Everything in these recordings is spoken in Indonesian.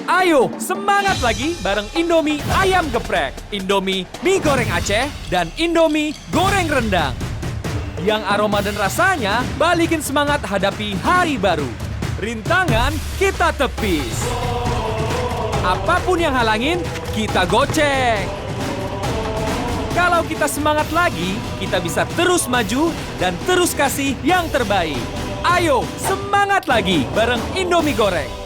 Ayo, semangat lagi bareng Indomie Ayam Geprek, Indomie Mie Goreng Aceh, dan Indomie Goreng Rendang. Yang aroma dan rasanya balikin semangat hadapi hari baru. Rintangan kita tepis. Apapun yang halangin, kita goceng. Kalau kita semangat lagi, kita bisa terus maju dan terus kasih yang terbaik. Ayo, semangat lagi bareng Indomie Goreng.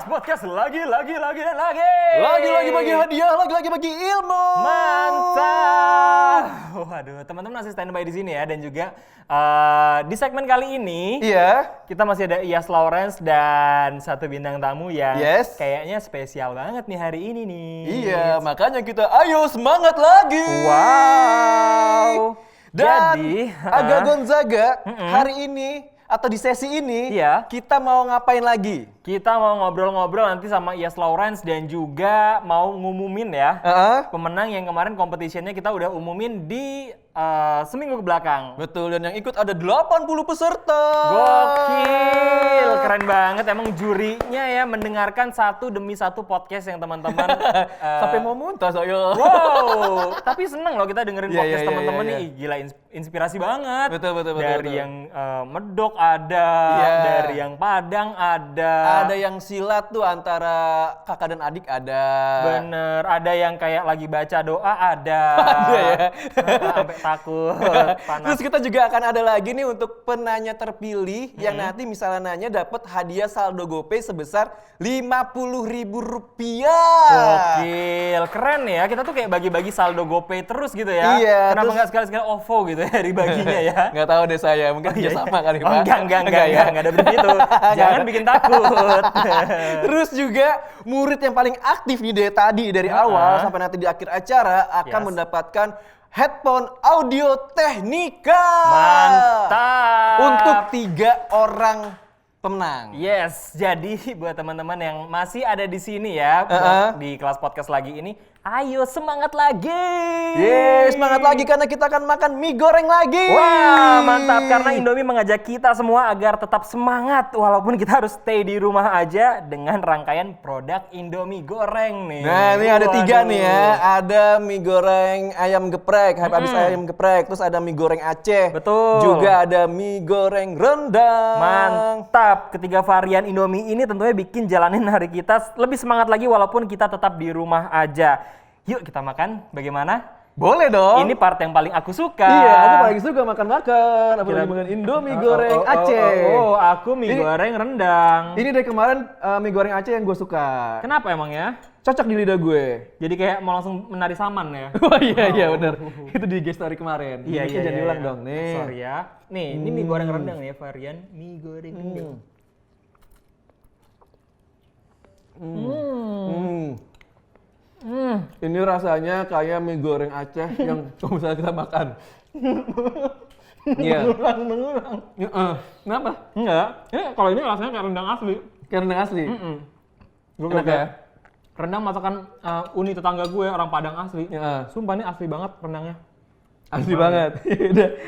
Podcast lagi dan lagi. Lagi bagi hadiah, lagi bagi ilmu. Mantap. Waduh, teman-teman masih standby di sini ya, dan juga di segmen kali ini kita masih ada Iyas Lawrence dan satu bintang tamu yang kayaknya spesial banget nih hari ini nih. Iya, makanya kita ayo semangat lagi. Wow. Dan Jadi, Aga Gonzaga hari ini atau di sesi ini kita mau ngapain lagi? Kita mau ngobrol-ngobrol nanti sama Iyas Lawrence dan juga mau ngumumin ya pemenang yang kemarin competitionnya kita udah umumin di seminggu ke belakang. Betul, dan yang ikut ada 80 peserta. Gokil, keren banget. Emang jurinya ya mendengarkan satu demi satu podcast yang teman-teman sampai mau muntah saya. Wow, tapi seneng loh kita dengerin podcast teman-teman nih. Gila, inspirasi banget. Betul. Dari yang medok ada, dari yang Padang ada. Ada yang silat tuh antara kakak dan adik ada. Bener, ada yang kayak lagi baca doa ada. Ada ya. Sampai takut, panas. Terus kita juga akan ada lagi nih untuk penanya terpilih yang nanti misalnya nanya dapat hadiah saldo GoPay sebesar Rp50.000. Gokil, keren ya. Kita tuh kayak bagi-bagi saldo GoPay terus gitu ya. Iya. Kenapa nggak sekali-sekali OVO gitu ya dibaginya ya? Nggak tahu deh saya, mungkin dia sama kali Pak. Enggak ada begitu. Jangan bikin takut. Terus juga murid yang paling aktif nih dari tadi dari awal sampai nanti di akhir acara akan mendapatkan headphone Audio Technica. Mantap. Untuk 3 orang pemenang. Yes, jadi buat teman-teman yang masih ada di sini ya, di kelas podcast lagi ini, ayo semangat lagi. Yes, semangat lagi karena kita akan makan mie goreng lagi. Wah, mantap, karena Indomie mengajak kita semua agar tetap semangat walaupun kita harus stay di rumah aja dengan rangkaian produk Indomie goreng nih. Nah, ini ada 3 nih ya. Ada mie goreng ayam geprek, habis ayam geprek, terus ada mie goreng Aceh. Betul. Juga ada mie goreng rendang. Mantap. Ketiga varian Indomie ini tentunya bikin jalanin hari kita lebih semangat lagi walaupun kita tetap di rumah aja. Yuk kita makan, bagaimana? Boleh dong. Ini part yang paling aku suka. Iya, aku paling suka makan-makan. Apalagi makan Indomie goreng Aceh. Aku mie goreng rendang. Ini dari kemarin mie goreng Aceh yang gue suka. Kenapa emang ya? Cocok di lidah gue. Jadi kayak mau langsung menari saman ya? Oh iya benar. Itu di IG story kemarin. Iya. Jangan diulang dong. Nih. Sorry ya. Nih, ini mie goreng rendang ya, varian mie goreng rendang. Ini rasanya kayak mie goreng Aceh yang kalau misalnya kita makan. Iya. Mengulang. Kenapa? Enggak. Kalau ini rasanya kayak rendang asli. Kayak rendang asli. Enak ya? Rendang masakan uni tetangga gue, orang Padang asli. Sumpah ini asli banget rendangnya. Asli banget.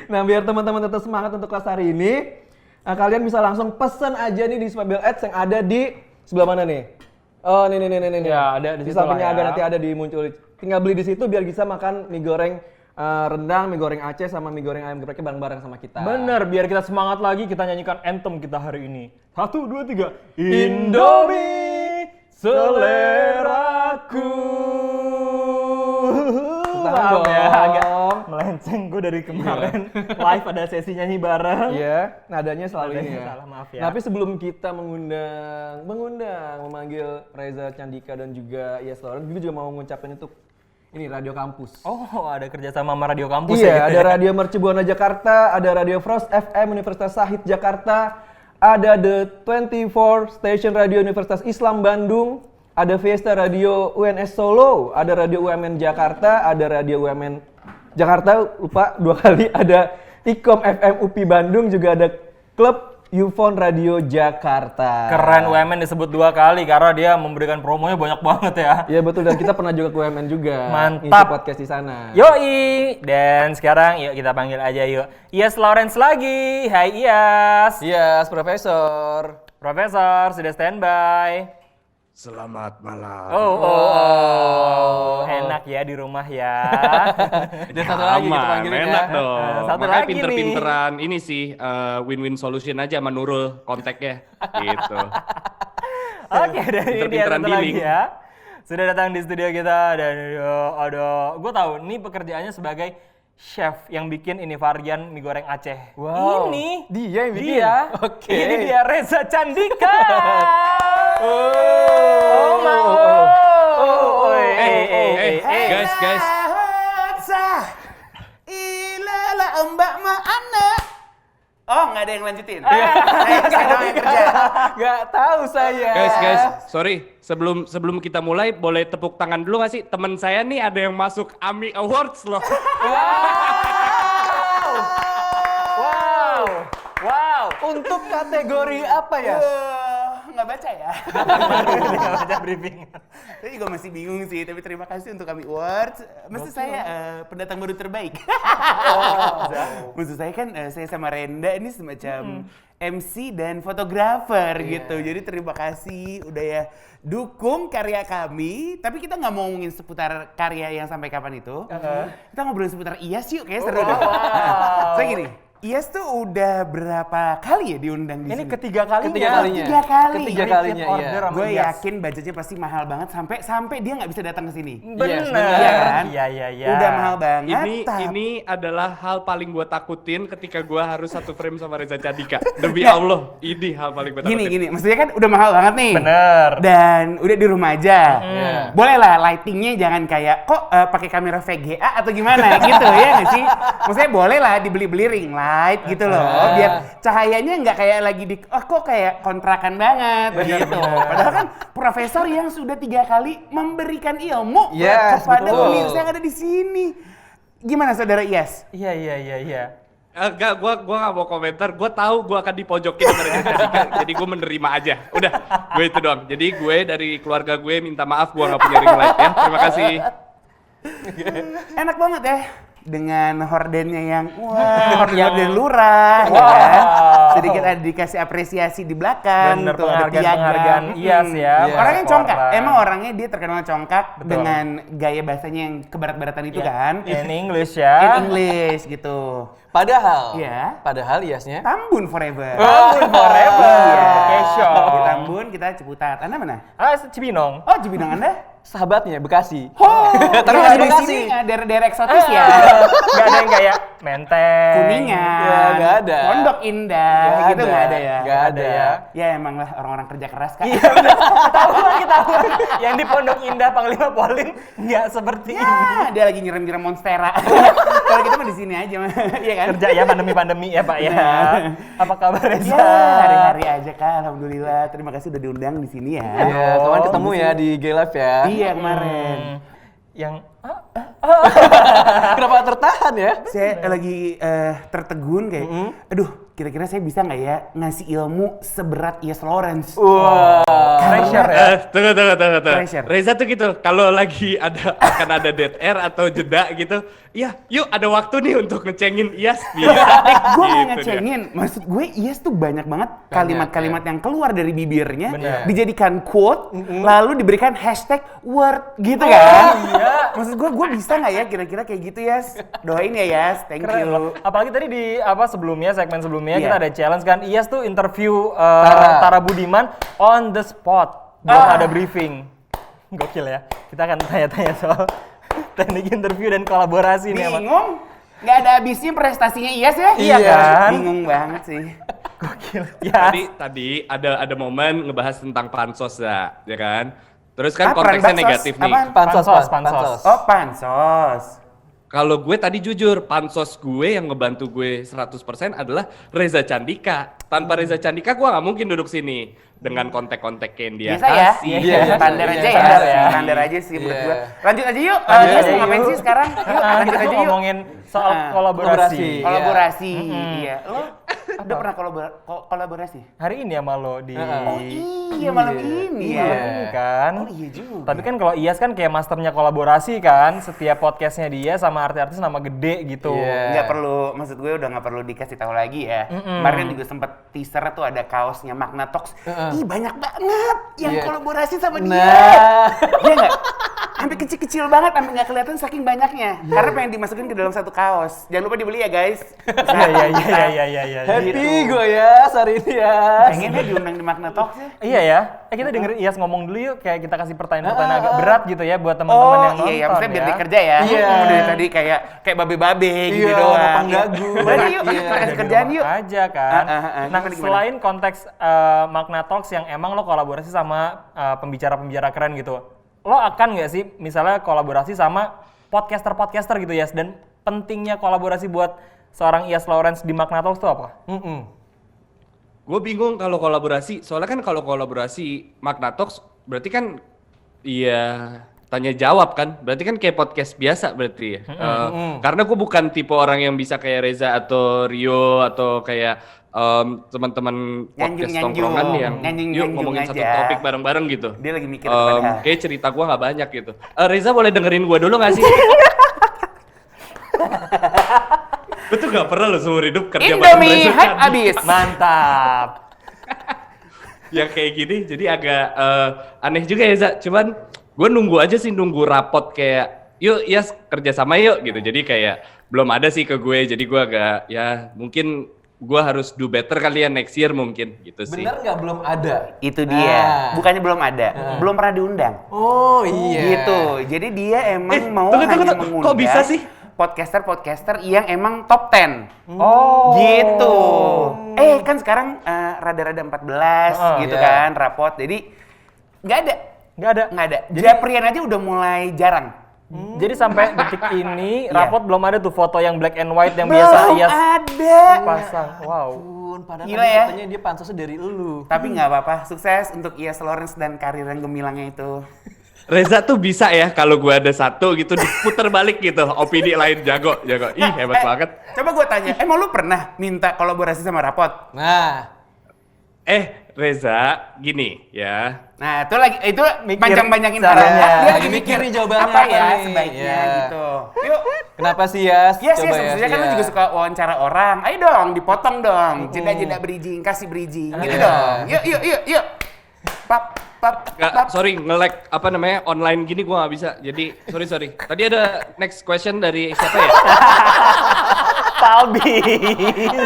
Nah, biar teman-teman tetap semangat untuk kelas hari ini, kalian bisa langsung pesan aja nih di Smile Ads yang ada di sebelah mana nih? Oh, nih. Ya, ada di Di situ sampingnya lah ya. Aga nanti ada di muncul. Tinggal beli di situ biar bisa makan mie goreng rendang, mie goreng Aceh sama mie goreng ayam gepreknya bareng-bareng sama kita. Bener, biar kita semangat lagi kita nyanyikan anthem kita hari ini. 1, 2, 3. Indomie seleraku. Maaf ya, agak melenceng gue dari kemarin. Live ada sesi nyanyi bareng. Iya, nadanya selalu ini ya. Salah, maaf ya. Tapi sebelum kita memanggil Reza Candika dan juga Iyas Lawrence, gue juga mau ngucapin untuk ini Radio Kampus. Oh, ada kerjasama sama Radio Kampus iya, ya? Ada Radio Mercu Buana Jakarta, ada Radio Frost FM Universitas Sahid Jakarta, ada The 24 Station Radio Universitas Islam Bandung, ada Fiesta Radio UNS Solo, ada Radio UMN Jakarta, ada Radio UMN Jakarta lupa 2 kali, ada Ikom FM UPI Bandung, juga ada klub Yufon Radio Jakarta. Keren, UMN disebut 2 kali karena dia memberikan promonya banyak banget ya. Iya betul, dan kita pernah juga ke UMN juga. Mantap. Ngisi podcast di sana. Yoi, dan sekarang yuk kita panggil aja yuk Iyas Lawrence lagi. Hai Iyas. Yes, Profesor. Profesor, sudah standby. Selamat malam. Enak ya di rumah ya. Dan satu lagi kita panggilin enak ya. dong. Satu Makanya lagi pinter-pinteran ini sih win-win solution aja sama Nurul kontaknya gitu. Oke, dan ini dia Pinter-pinteran satu lagi dealing. ya. Sudah datang di studio kita dan ada, gue tahu ini pekerjaannya sebagai chef yang bikin ini varian mie goreng Aceh. Wow. Ini Dia yang bikin? Dia. Oke. Ini dia Reza Candika. Guys. Ilala mbak mana? Oh, nggak ada yang lanjutin. Saya doang yang kerja. Nggak tahu saya. Guys, sorry. Sebelum kita mulai, boleh tepuk tangan dulu nggak sih? Temen saya nih ada yang masuk AMI Awards loh. Wow. Untuk kategori apa ya? Nggak baca ya. Nggak baca briefing. Saya juga masih bingung sih, tapi terima kasih untuk AMI Awards. Maksud saya pendatang baru terbaik. Maksud saya kan saya sama Renda ini semacam MC dan fotografer gitu. Jadi terima kasih udah ya dukung karya kami. Tapi kita nggak mau ngomongin seputar karya yang sampai kapan itu. Kita ngobrolin seputar Iyas yuk, kayaknya seru deh. Saya gini, Iyas tuh udah berapa kali ya diundang di Ini sini? ketiga kalinya. Ketiga kali. Ketiga kalinya, Repeat order iya. sama Gue Iyas. yakin budgetnya pasti mahal banget sampai dia nggak bisa datang ke sini. Bener. Iya kan? Iya. Udah mahal banget. Ini adalah hal paling gue takutin ketika gue harus satu frame sama Reza Candika. Demi Allah, ini hal paling gue takutin. Gini, maksudnya kan udah mahal banget nih. Bener. Dan udah di rumah aja. Iya. Boleh lah lightingnya jangan kayak kok pakai kamera VGA atau gimana gitu ya nggak sih? Maksudnya boleh lah dibeli-beli ring light gitu loh. Biar cahayanya nggak kayak lagi kok kayak kontrakan banget gitu. Padahal kan profesor yang sudah 3 kali memberikan ilmu Yes, kepada betul. pemirsa yang ada di sini. Gimana saudara Iyas? Iya. Enggak, gua nggak mau komentar. Gua tahu gua akan dipojokin sama Reza Candika, jadi gua menerima aja. Udah, gue itu doang. Jadi gue dari keluarga gue minta maaf gua nggak punya ring light ya. Terima kasih. Enak banget ya dengan hordennya yang horden lurah ya kan? Sedikit ada dikasih apresiasi di belakang Bener, tuh ada penghargaan piagam. Iyas ya. Iya. Orangnya congkak. Korban. Emang orangnya dia terkenal congkak dengan gaya bahasanya yang kebarat-baratan itu kan. In English In ya. English gitu. Padahal, Iya. padahal Iyasnya. Tambun forever. Tambun forever. Iya. Vacation. Di Tambun kita Ciputat. Anda mana? Cibinong. Oh, Cibinong Anda? Sahabatnya Bekasi. Oh, Tapi iya, masih di Bekasi. sini nggak daerah-daerah eksotis ya. Gak ada yang kayak Menteng. Kuningan, Ya, nggak ada. Pondok Indah, Nggak gitu nggak ada ya? Nggak ada ya. Ya emang lah orang-orang kerja keras kan. Iya bener. Ketahuan. Yang di Pondok Indah Panglima Polim nggak seperti ini. Ya, dia lagi nyiram-nyiram Monstera. Kalau kita mah di sini aja, iya kan? Kerja ya pandemi ya Pak ya. Nah. Apa kabar Reza? Ya, hari-hari aja kan. Alhamdulillah. Terima kasih udah diundang di sini ya. Iya, kemarin ketemu ya di G-Live ya. Iya kemarin. Yang Kenapa tertahan ya? Saya lagi tertegun kayak, aduh, kira-kira saya bisa nggak ya ngasih ilmu seberat Iyas Lawrence? Wah. pressure ya. Tunggu. Pressure. Reza tuh gitu, kalau lagi akan ada dead air atau jeda gitu, ya yuk ada waktu nih untuk ngecengin Iyas. Gue nggak Gitu dia. ngecengin, maksud gue Iyas tuh banyak banget kalimat-kalimat yang keluar dari bibirnya Bener. dijadikan quote, lalu diberikan hashtag word gitu kan? Iya. Maksud gue bisa nggak ya kira-kira kayak gitu Yas? Doain ya Yas, thank Keren loh. you. Apalagi tadi di segmen sebelumnya Iya. kita ada challenge kan. Iyas tuh interview Tara Budiman on the spot. Belum ada briefing. Gokil ya. Kita akan tanya-tanya soal teknik interview dan kolaborasi nih sama. Bingung? Nggak ada habisnya prestasinya Iyas ya? Iya kan? Bingung banget sih. Gokil. Ya. Tadi ada momen ngebahas tentang pansos ya kan? Terus kan Apaan? konteksnya Bansos? negatif nih. Apaan? Pansos. Pansos. Oh pansos. kalau gue tadi jujur, pansos gue yang ngebantu gue 100% adalah Reza Candika. Tanpa Reza Candika gue nggak mungkin duduk sini dengan kontak-kontak yang dia Biasa ya, kasih. standar aja ya, standar aja sih menurut gua. Lanjut aja yuk, Yes mau ngapain sih sekarang? Yuk lanjut Kita aja tuh yuk. ngomongin soal kolaborasi. Kolaborasi, iya. Lo udah pernah kolaborasi? Hari ini ya Malo di Oh iya malam ini ya. malam ini kan. Oh iya juga. Tapi kan kalau Iyas kan kayak masternya kolaborasi kan, setiap podcastnya dia sama artis-artis nama gede gitu. Nggak perlu, maksud gue udah nggak perlu dikasih tahu lagi ya. Kemarin juga sempet teaser tuh ada kaosnya Magna Talks. Ih banyak banget yang kolaborasi sama dia. Iya nggak? Sampai kecil-kecil banget, sampai nggak kelihatan saking banyaknya. Karena pengen dimasukin ke dalam satu kaos. Jangan lupa dibeli ya guys. Iya. Happy gue ya hari ini ya. Pengennya diundang di Magna Talks ya. Iya ya. Kita dengerin Iyas ngomong dulu yuk, kayak kita kasih pertanyaan-pertanyaan agak berat gitu ya buat teman-teman yang nonton. Iya, maksudnya biar dia kerja ya. Iya. Dari tadi kayak babe-babe gitu Iya, doang. sama penggagu. Udah yuk, kita kasih kerjaan yuk. Aja kan. Nah, Gimana? selain konteks Magna Talks yang emang lo kolaborasi sama pembicara-pembicara keren gitu, lo akan nggak sih misalnya kolaborasi sama podcaster-podcaster gitu ya? Dan pentingnya kolaborasi buat seorang Iyas Lawrence di Magna Talks itu apa? Gue bingung kalau kolaborasi, soalnya kan kalau kolaborasi Magna Talks berarti kan iya tanya jawab kan, berarti kan kayak podcast biasa berarti ya. Karena gue bukan tipe orang yang bisa kayak Reza atau Rio atau kayak teman-teman podcast tongkrongan yang yuk ngomongin satu aja. topik bareng-bareng gitu. Dia lagi mikir padahal. Kayak cerita gue nggak banyak gitu. Reza boleh dengerin gue dulu nggak sih? Gue tuh gak pernah loh seumur hidup kerja bareng Indomie Reza hype Candika. abis. Mantap. Yang kayak gini jadi agak aneh juga ya Za. Cuman gue nunggu aja sih, nunggu rapot kayak yuk Iyas kerja sama yuk gitu. Jadi kayak belum ada sih ke gue, jadi gue agak ya mungkin gue harus do better kali ya next year mungkin gitu sih. Bener nggak belum ada? Itu dia. Bukannya belum ada, belum pernah diundang. Oh iya. Gitu. Jadi dia emang mau tunggu, hanya tunggu. mengundang Kok bisa sih? podcaster yang emang top 10. Oh. Gitu. Kan sekarang rada-rada 14 gitu kan rapot. Jadi nggak ada. Jadi Prian aja udah mulai jarang. Jadi sampai detik ini Iya. rapot belum ada tuh foto yang black and white yang Belum biasa Iyas ada. pasang. Wow. Padahal Gila kan ya. katanya dia pansosnya dari elu. Tapi nggak apa-apa. Sukses untuk Iyas Lawrence dan karir yang gemilangnya itu. Reza tuh bisa ya kalau gue ada satu gitu diputer balik gitu, opini lain jago. Ih hebat banget. Coba gue tanya, emang lu pernah minta kolaborasi sama rapot? Nah, Reza gini ya. Nah, itu Mikir panjang-panjangin caranya. caranya. Dia Lagi mikir nih jawabannya apa ya apa nih? sebaiknya Iya. gitu. Yuk. kenapa sih Yas? Yes, Coba maksudnya kan lu juga suka wawancara orang. Ayo dong, dipotong dong. Jeda-jeda bridging, kasih bridging. Gitu dong. Yuk. Pap. Sorry nge-lag apa namanya online gini gua nggak bisa. Jadi sorry. Tadi ada next question dari siapa ya? Palbis.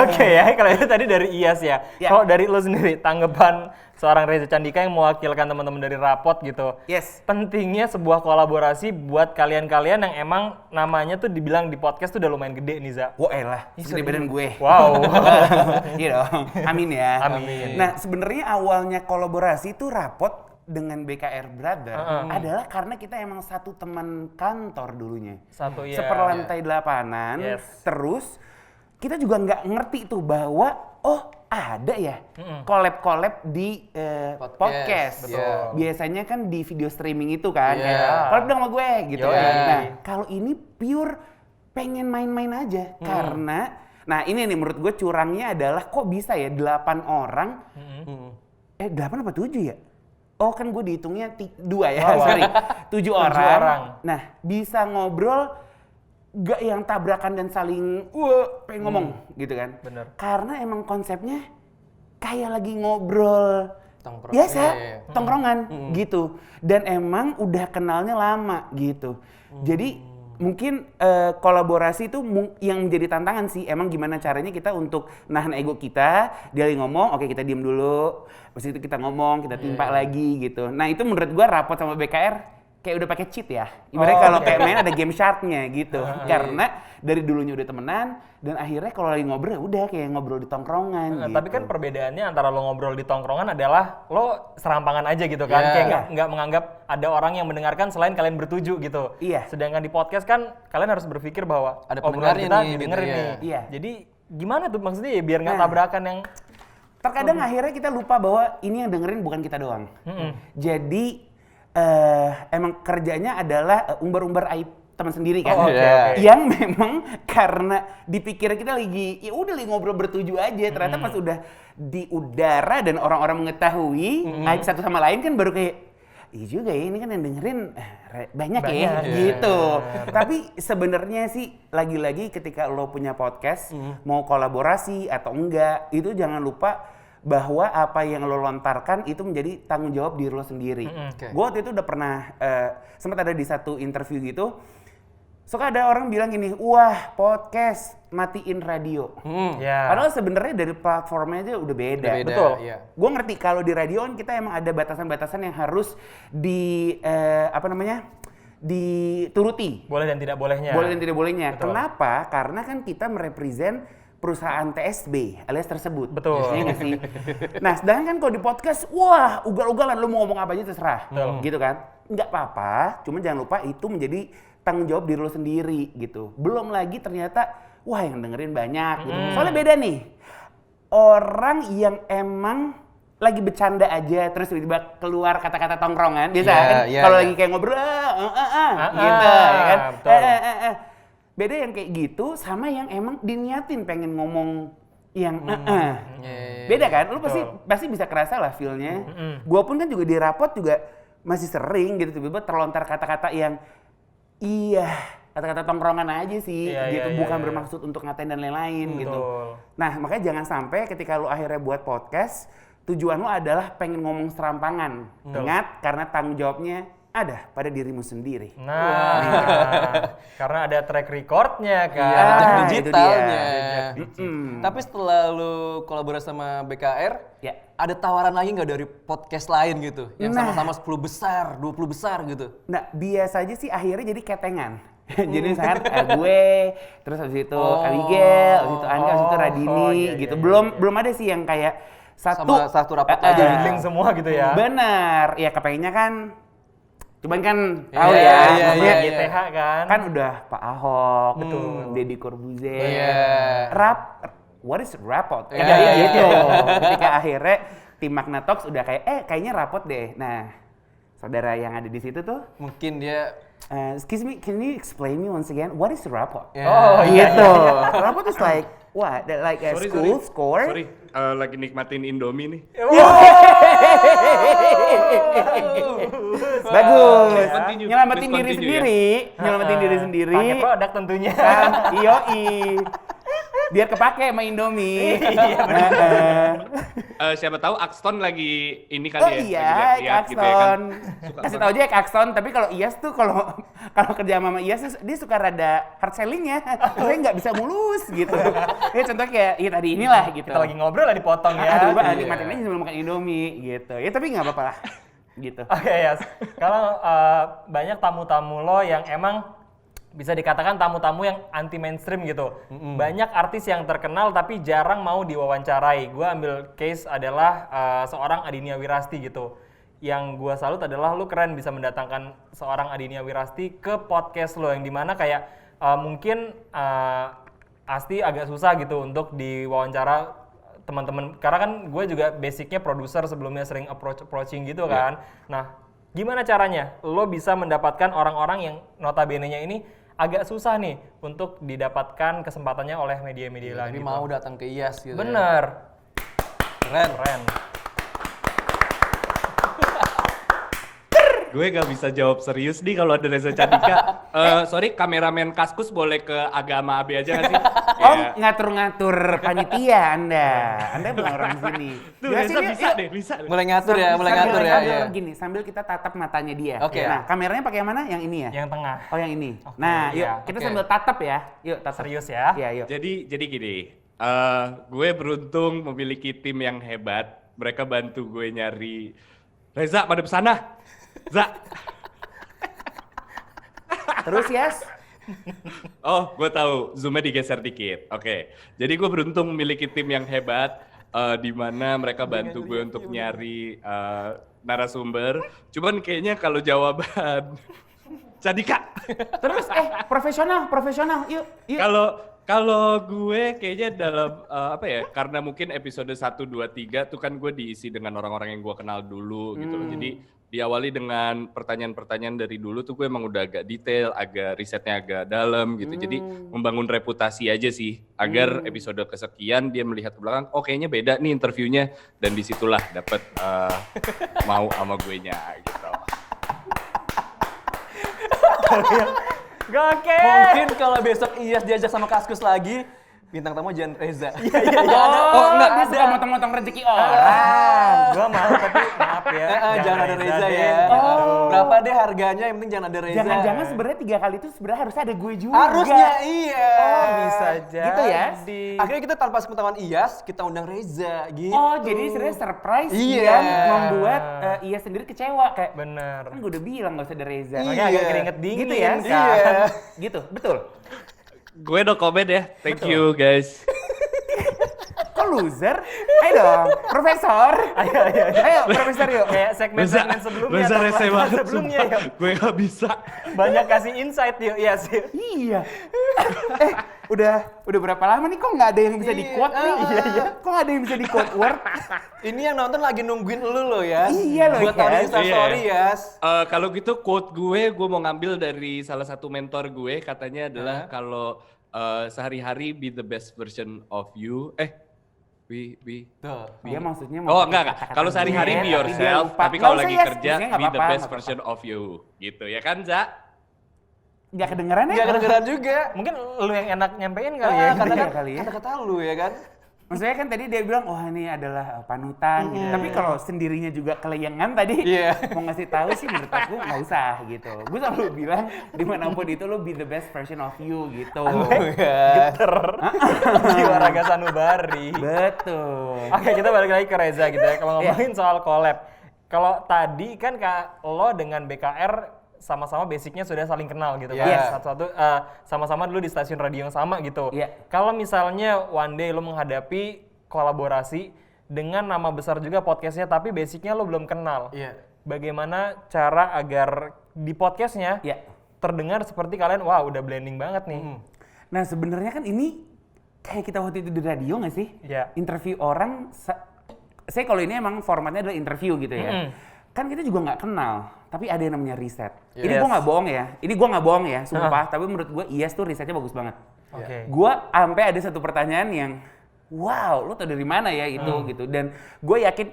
Oke ya, kalau itu tadi dari Iyas ya. Ya. Kalau dari lo sendiri, tanggapan seorang Reza Candika yang mewakilkan teman-teman dari rapot gitu. Yes. Pentingnya sebuah kolaborasi buat kalian-kalian yang emang namanya tuh dibilang di podcast tuh udah lumayan gede nih, Za. Wah elah, segede badan gue. Wow. Iya dong. Amin ya. Amin. Nah, sebenarnya awalnya kolaborasi itu rapot dengan BKR Brother adalah karena kita emang satu teman kantor dulunya. Satu ya. Seperlantai delapanan. Yes. Terus kita juga nggak ngerti tuh bahwa ada ya collab di podcast. Betul. Biasanya kan di video streaming itu kan, Iya. kayak collab dong sama gue gitu Yoi. kan. Nah, kalau ini pure pengen main-main aja karena ini nih menurut gue curangnya adalah kok bisa ya 8 orang 8 apa 7 ya? Oh kan gue dihitungnya 2 ya, sorry. 7 orang. Nah, bisa ngobrol gak yang tabrakan dan saling pengen ngomong gitu kan. Bener. Karena emang konsepnya kayak lagi ngobrol Tongkrong. biasa, Iya. tongkrongan gitu. Dan emang udah kenalnya lama gitu. Jadi mungkin kolaborasi itu yang menjadi tantangan sih. Emang gimana caranya kita untuk nahan ego kita, dia lagi ngomong, oke kita diem dulu. Habis itu kita ngomong, kita timpa lagi gitu. Nah itu menurut gua rapot sama BKR kayak udah pakai cheat ya. Ibaratnya kalau kayak main ada game shark-nya gitu. Karena dari dulunya udah temenan dan akhirnya kalau lagi ngobrol ya udah kayak ngobrol di tongkrongan gitu. Tapi kan perbedaannya antara lo ngobrol di tongkrongan adalah lo serampangan aja gitu kan. Kayak nggak menganggap ada orang yang mendengarkan selain kalian bertuju gitu. Iya. Sedangkan di podcast kan kalian harus berpikir bahwa Ada obrolan pendengarnya kita nih, didengerin gitu, nih. ya. Iya. Jadi gimana tuh maksudnya ya biar nggak tabrakan yang Terkadang akhirnya kita lupa bahwa ini yang dengerin bukan kita doang. Jadi emang kerjanya adalah umbar-umbar aib teman sendiri kan. Yang memang karena dipikir kita lagi ya udah lagi ngobrol bertuju aja, ternyata pas udah di udara dan orang-orang mengetahui aib satu sama lain kan baru kayak iya juga ya, ini kan yang dengerin banyak ya gitu. Tapi sebenarnya sih lagi-lagi ketika lo punya podcast mau kolaborasi atau enggak, itu jangan lupa bahwa apa yang lo lontarkan itu menjadi tanggung jawab diri lo sendiri. Gue waktu itu udah pernah sempat ada di satu interview gitu. Suka ada orang bilang gini, wah podcast matiin radio. Padahal sebenarnya dari platformnya aja udah beda. Betul. Gue ngerti kalau di radio kan kita emang ada batasan-batasan yang harus dituruti. boleh dan tidak bolehnya. Boleh dan tidak bolehnya. Betul. Kenapa? Karena kan kita merepresent perusahaan TSB alias tersebut. Betul. Iya nggak sih? Nah, sedangkan kan kalau di podcast, wah ugal-ugalan lu mau ngomong apa aja terserah. Gitu kan? Nggak apa-apa, cuma jangan lupa itu menjadi tanggung jawab diri lo sendiri gitu. Belum lagi ternyata, wah yang dengerin banyak gitu. Soalnya beda nih, orang yang emang lagi bercanda aja terus tiba-tiba keluar kata-kata tongkrongan, biasa kan? Kalau lagi kayak ngobrol, gitu ya kan? Beda yang kayak gitu sama yang emang diniatin pengen ngomong yang beda kan? Lu pasti bisa kerasa lah feel-nya. Gua pun kan juga di rapot juga masih sering gitu tiba-tiba terlontar kata-kata yang kata-kata tongkrongan aja sih gitu, bukan bermaksud untuk ngatain dan lain-lain gitu. Nah, makanya jangan sampai ketika lu akhirnya buat podcast, tujuan lu adalah pengen ngomong serampangan. Ingat, karena tanggung jawabnya ada pada dirimu sendiri. Karena ada track recordnya kan. Jejak itu digitalnya. dia. Tapi setelah lu kolaborasi sama BKR, ada tawaran lagi nggak dari podcast lain gitu? Yang sama-sama 10 besar, 20 besar gitu? Nah, biasa aja sih akhirnya jadi ketengan. Jadi misalkan gue, terus habis itu Abigail, habis itu Anka, habis itu Radini gitu. Belum ada sih yang kayak satu rapot aja link semua gitu ya. Bener, ya kepengennya kan cuman kan tahu Maksudnya GTH kan. Kan udah Pak Ahok, Deddy Corbuzier, what is rapot? Gitu. Ketika akhirnya tim Magna Talks udah kayak, kayaknya rapot deh. Nah, saudara yang ada di situ tuh, mungkin dia excuse me, can you explain me once again, what is rapot? Gitu. Rapot is like, what? Like a school score? Sorry, lagi nikmatin Indomie nih. Bagus. Continue. Nyelamatin Please diri continue, sendiri, nyelamatin diri sendiri. Pakai produk tentunya. Kan, yoi. Biar kepake sama Indomie. Siapa tahu Axton lagi ini kali Oh ya. iya, lagi lihat gitu ya kan. Axton. Kasih tau aja ya Axton, tapi kalau Iyas tuh kalau kerja sama Iyas tuh dia suka rada hard selling-nya. Saya nggak bisa mulus gitu. Ya contoh kayak tadi inilah gitu. Kita lagi ngobrol lah dipotong ya. Aduh, nikmatin aja sambil makan Indomie gitu. Ya tapi nggak apa-apa lah. Gitu. Oke ya, kalau banyak tamu-tamu lo yang emang bisa dikatakan tamu-tamu yang anti mainstream gitu. Banyak artis yang terkenal tapi jarang mau diwawancarai. Gue ambil case adalah seorang Adinia Wirasti gitu. Yang gue salut adalah lu keren bisa mendatangkan seorang Adinia Wirasti ke podcast lo yang dimana kayak mungkin Asti agak susah gitu untuk diwawancara teman-teman, karena kan gue juga basicnya produser sebelumnya sering approaching gitu kan. Nah, gimana caranya lo bisa mendapatkan orang-orang yang notabene-nya ini agak susah nih untuk didapatkan kesempatannya oleh media-media lain ini gitu. mau datang ke IAS gitu. Bener. Keren. Gue gak bisa jawab serius nih kalau ada Reza Candika. Sorry, kameramen Kaskus boleh ke agama AB aja gak sih? Om ngatur-ngatur panitia Anda. Anda bukan orang sini. Tuh, Reza bisa deh, bisa. Mulai ngatur ya. Gini, sambil kita tatap matanya dia. Oke. Nah, kameranya pakai yang mana? Yang ini ya? Yang tengah. Oh, yang ini. Oke, Nah, yuk iya. kita sambil tatap ya. Yuk, tatap. Serius ya. Iya, yuk. Jadi gini, gue beruntung memiliki tim yang hebat. Mereka bantu gue nyari Reza, madep sana. Za. Terus Yes? Oh, gue tahu. Zoom-nya digeser dikit. Oke. Jadi gue beruntung memiliki tim yang hebat, di mana mereka bantu gue untuk nyari narasumber. Cuman kayaknya kalau jawaban Cadika. Terus profesional. Yuk. Kalau gue kayaknya dalam karena mungkin episode 1, 2, 3 tuh kan gue diisi dengan orang-orang yang gue kenal dulu gitu loh. Jadi diawali dengan pertanyaan-pertanyaan dari dulu tuh gue emang udah agak detail, agak risetnya agak dalam gitu. Jadi membangun reputasi aja sih agar episode kesekian dia melihat ke belakang, oh kayaknya beda nih interviewnya, dan disitulah dapet mau sama gue nya gitu. Gokil. Mungkin kalau besok Iyas diajak sama Kaskus lagi, bintang tamu jangan Reza. Oh enggak, dia suka motong-motong rezeki orang. Gua mau tapi maaf ya. Jangan ada Reza deh. ya. Berapa deh harganya, yang penting jangan ada Reza. Jangan-jangan sebenarnya 3 kali itu sebenarnya harusnya ada gue juga. Harusnya iya. Oh, bisa jadi. Gitu ya? Akhirnya kita tanpa sepengetahuan Iyas, kita undang Reza gitu. Oh, jadi sebenarnya surprise Iya. yang membuat Iyas sendiri kecewa kayak Bener. kan gue udah bilang gak usah ada Reza. Iya. Makanya agak keringet dingin. Gitu ya? kan? Iya. Gitu, betul. Gue no comment ya. Thank you guys. Kok loser? Ayo dong, profesor. Ayo, profesor yuk. Kayak segmen-segmen sebelumnya. Reza atau rese bahas banget sebelumnya sumpah. yuk. Gue gak bisa. Banyak kasih insight yuk. Iya sih. Iya. Udah berapa lama nih kok nggak ada yang bisa di-quote nih? Iya. Kok nggak ada yang bisa di-quote word? Ini yang nonton lagi nungguin lu loh ya. Iya loh, Buat tahu di Yas. Instastory Yas. Kalau gitu quote gue mau ngambil dari salah satu mentor gue, katanya adalah kalau sehari-hari be the best version of you. Dia maksudnya Oh enggak. Kalau sehari-hari be yourself, tapi kalau lagi kerja be the best version. version of you. Gitu ya kan, Za? Gak kedengeran ya? Gak kedengeran juga. Mungkin lu yang enak nyampein kali ya. Karena Iya kan kali ya. kata-kata lu ya kan. Maksudnya kan tadi dia bilang, wah ini adalah panutan gitu. Tapi kalau sendirinya juga kelayangan tadi, mau ngasih tahu sih menurut aku nggak usah gitu. Gue selalu bilang, dimanapun itu lo be the best version of you gitu. Geter. Jiwa raga sanubari. Betul. Oke, kita balik lagi ke Reza gitu ya. Kalau ngomongin soal collab. Kalau tadi kan lo dengan BKR sama-sama basicnya sudah saling kenal gitu kan. Yes. Satu-satu sama-sama dulu di stasiun radio yang sama gitu. Yeah. Kalau misalnya one day lo menghadapi kolaborasi dengan nama besar juga podcastnya tapi basicnya lo belum kenal. Iya. Bagaimana cara agar di podcastnya Iya. terdengar seperti kalian, wah udah blending banget nih. Nah sebenarnya kan ini kayak kita waktu itu di radio nggak sih? Iya. Interview orang, saya kalau ini emang formatnya adalah interview gitu ya. Kan kita juga nggak kenal, tapi ada yang namanya riset. Ini gue nggak bohong ya, sumpah. Tapi menurut gue Iyas tuh risetnya bagus banget. Oke. Gue sampai ada satu pertanyaan yang, wow, lu tau dari mana ya itu gitu. Dan gue yakin,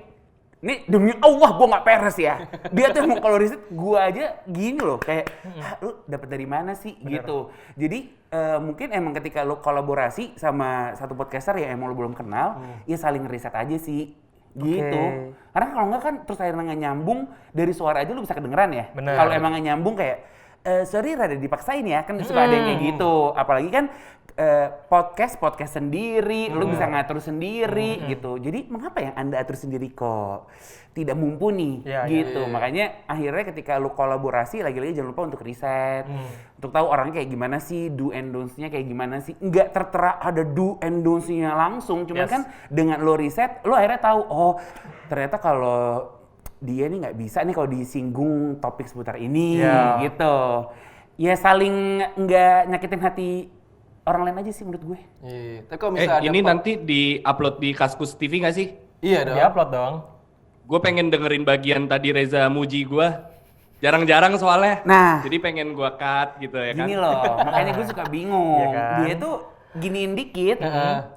ini demi Allah gue nggak peres ya. Dia tuh mau kalau riset, gue aja gini loh, kayak, lu dapet dari mana sih gitu. Jadi mungkin emang ketika lo kolaborasi sama satu podcaster yang emang lo belum kenal, ya saling riset aja sih. Gitu. Karena kalau enggak kan terus akhirnya nggak nyambung, dari suara aja lu bisa kedengeran ya. Bener. Kalau emang nggak nyambung kayak sorry rada dipaksain ya, kan suka ada yang kayak gitu. Apalagi kan podcast sendiri, lu bisa ngatur sendiri gitu. Jadi mengapa yang Anda atur sendiri kok tidak mumpuni gitu. Makanya akhirnya ketika lu kolaborasi lagi-lagi jangan lupa untuk riset. Untuk tahu orangnya kayak gimana sih, do and don'ts-nya kayak gimana sih. Enggak tertera ada do and don'ts-nya langsung, cuman kan dengan lo riset, lo akhirnya tahu oh ternyata kalau dia nih nggak bisa nih kalau disinggung topik seputar ini gitu. Ya saling nggak nyakitin hati orang lain aja sih menurut gue. Iya. Tapi kalau misalnya Ini nanti di-upload di Kaskus TV nggak sih? Iya dong. Di-upload dong. Gue pengen dengerin bagian tadi Reza muji gue. Jarang-jarang soalnya. Nah. Jadi pengen gue cut gitu ya kan. Gini loh, makanya gue suka bingung. Iya kan? Dia tuh giniin dikit,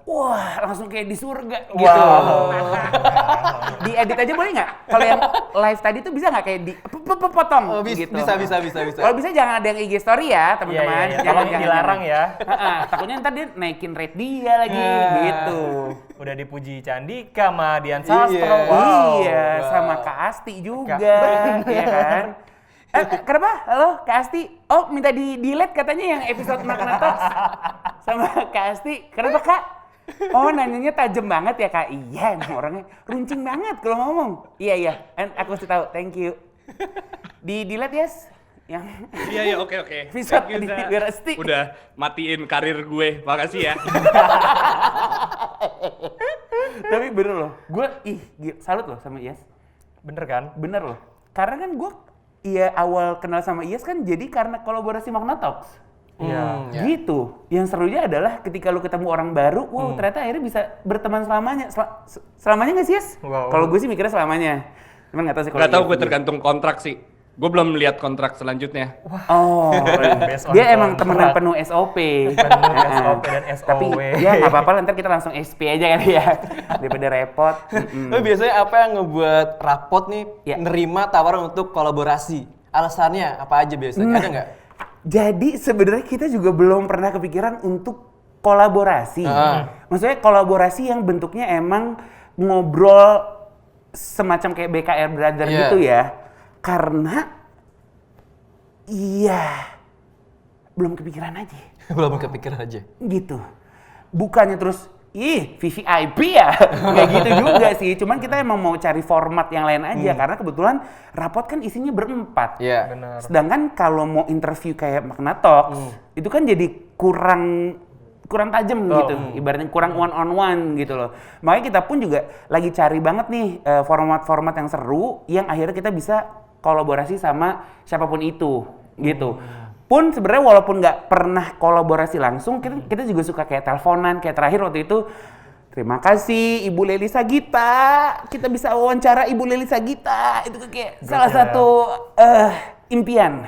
wah langsung kayak di surga gitu. Diedit aja boleh nggak? Kalau yang live tadi tuh bisa nggak kayak di potong gitu? Bisa. Kalau bisa jangan ada yang IG story ya teman-teman. Iya. Kalau dilarang ya. Takutnya ntar dia naikin rate dia lagi gitu. Udah dipuji Candika sama Dian Sastro. Iya, sama Kak Asti juga, ya kan? Kenapa? Halo, Kak Asti. Oh, minta di-delete katanya yang episode Makna Talks sama Kak Asti. Kenapa, Kak? Oh, nanyanya tajam banget ya, Kak. Iya, emang orangnya runcing banget kalau ngomong. Iya. Aku mesti tahu. Thank you. Di-delete, yes? yang Iya, oke. Bisa Thank you, di Za. Resti. Udah matiin karir gue. Makasih ya. Tapi bener loh, gue salut loh sama Iyas. Bener kan? Bener loh. Karena kan gue awal kenal sama Iyas kan jadi karena kolaborasi Magna Talks. Iya. Gitu. Yang serunya adalah ketika lu ketemu orang baru, wow ternyata akhirnya bisa berteman selamanya. Selamanya nggak sih, Yes? Wow. Kalau gue sih mikirnya selamanya. Cuman nggak tahu sih kalau Gak tau Iyas gue gimana. tergantung kontrak sih. Gue belum lihat kontrak selanjutnya. Oh, Based on dia emang temenan kontrak. penuh SOP. Penuh SOP dan Tapi SOW. ya nggak apa-apa, ntar kita langsung SP aja kali ya. Daripada repot. Tapi biasanya apa yang ngebuat rapot nih Ya. nerima tawaran untuk kolaborasi? Alasannya apa aja biasanya? Ada nggak? Jadi sebenarnya kita juga belum pernah kepikiran untuk kolaborasi. Maksudnya kolaborasi yang bentuknya emang ngobrol semacam kayak BKR Brother Iya. gitu ya. Karena belum kepikiran aja. Belum kepikiran aja. Gitu. Bukannya terus VVIP ya, nggak gitu juga sih. Cuman kita emang mau cari format yang lain aja karena kebetulan rapot kan isinya berempat. Iya. Benar. Sedangkan kalau mau interview kayak Magna Talks itu kan jadi kurang tajam gitu, ibaratnya kurang one on one gitu loh. Makanya kita pun juga lagi cari banget nih format-format yang seru yang akhirnya kita bisa kolaborasi sama siapapun itu gitu. Pun sebenarnya walaupun nggak pernah kolaborasi langsung, kita juga suka kayak teleponan. Kayak terakhir waktu itu, terima kasih Ibu Leli Sagita, kita bisa wawancara Ibu Leli Sagita. Itu kayak salah satu impian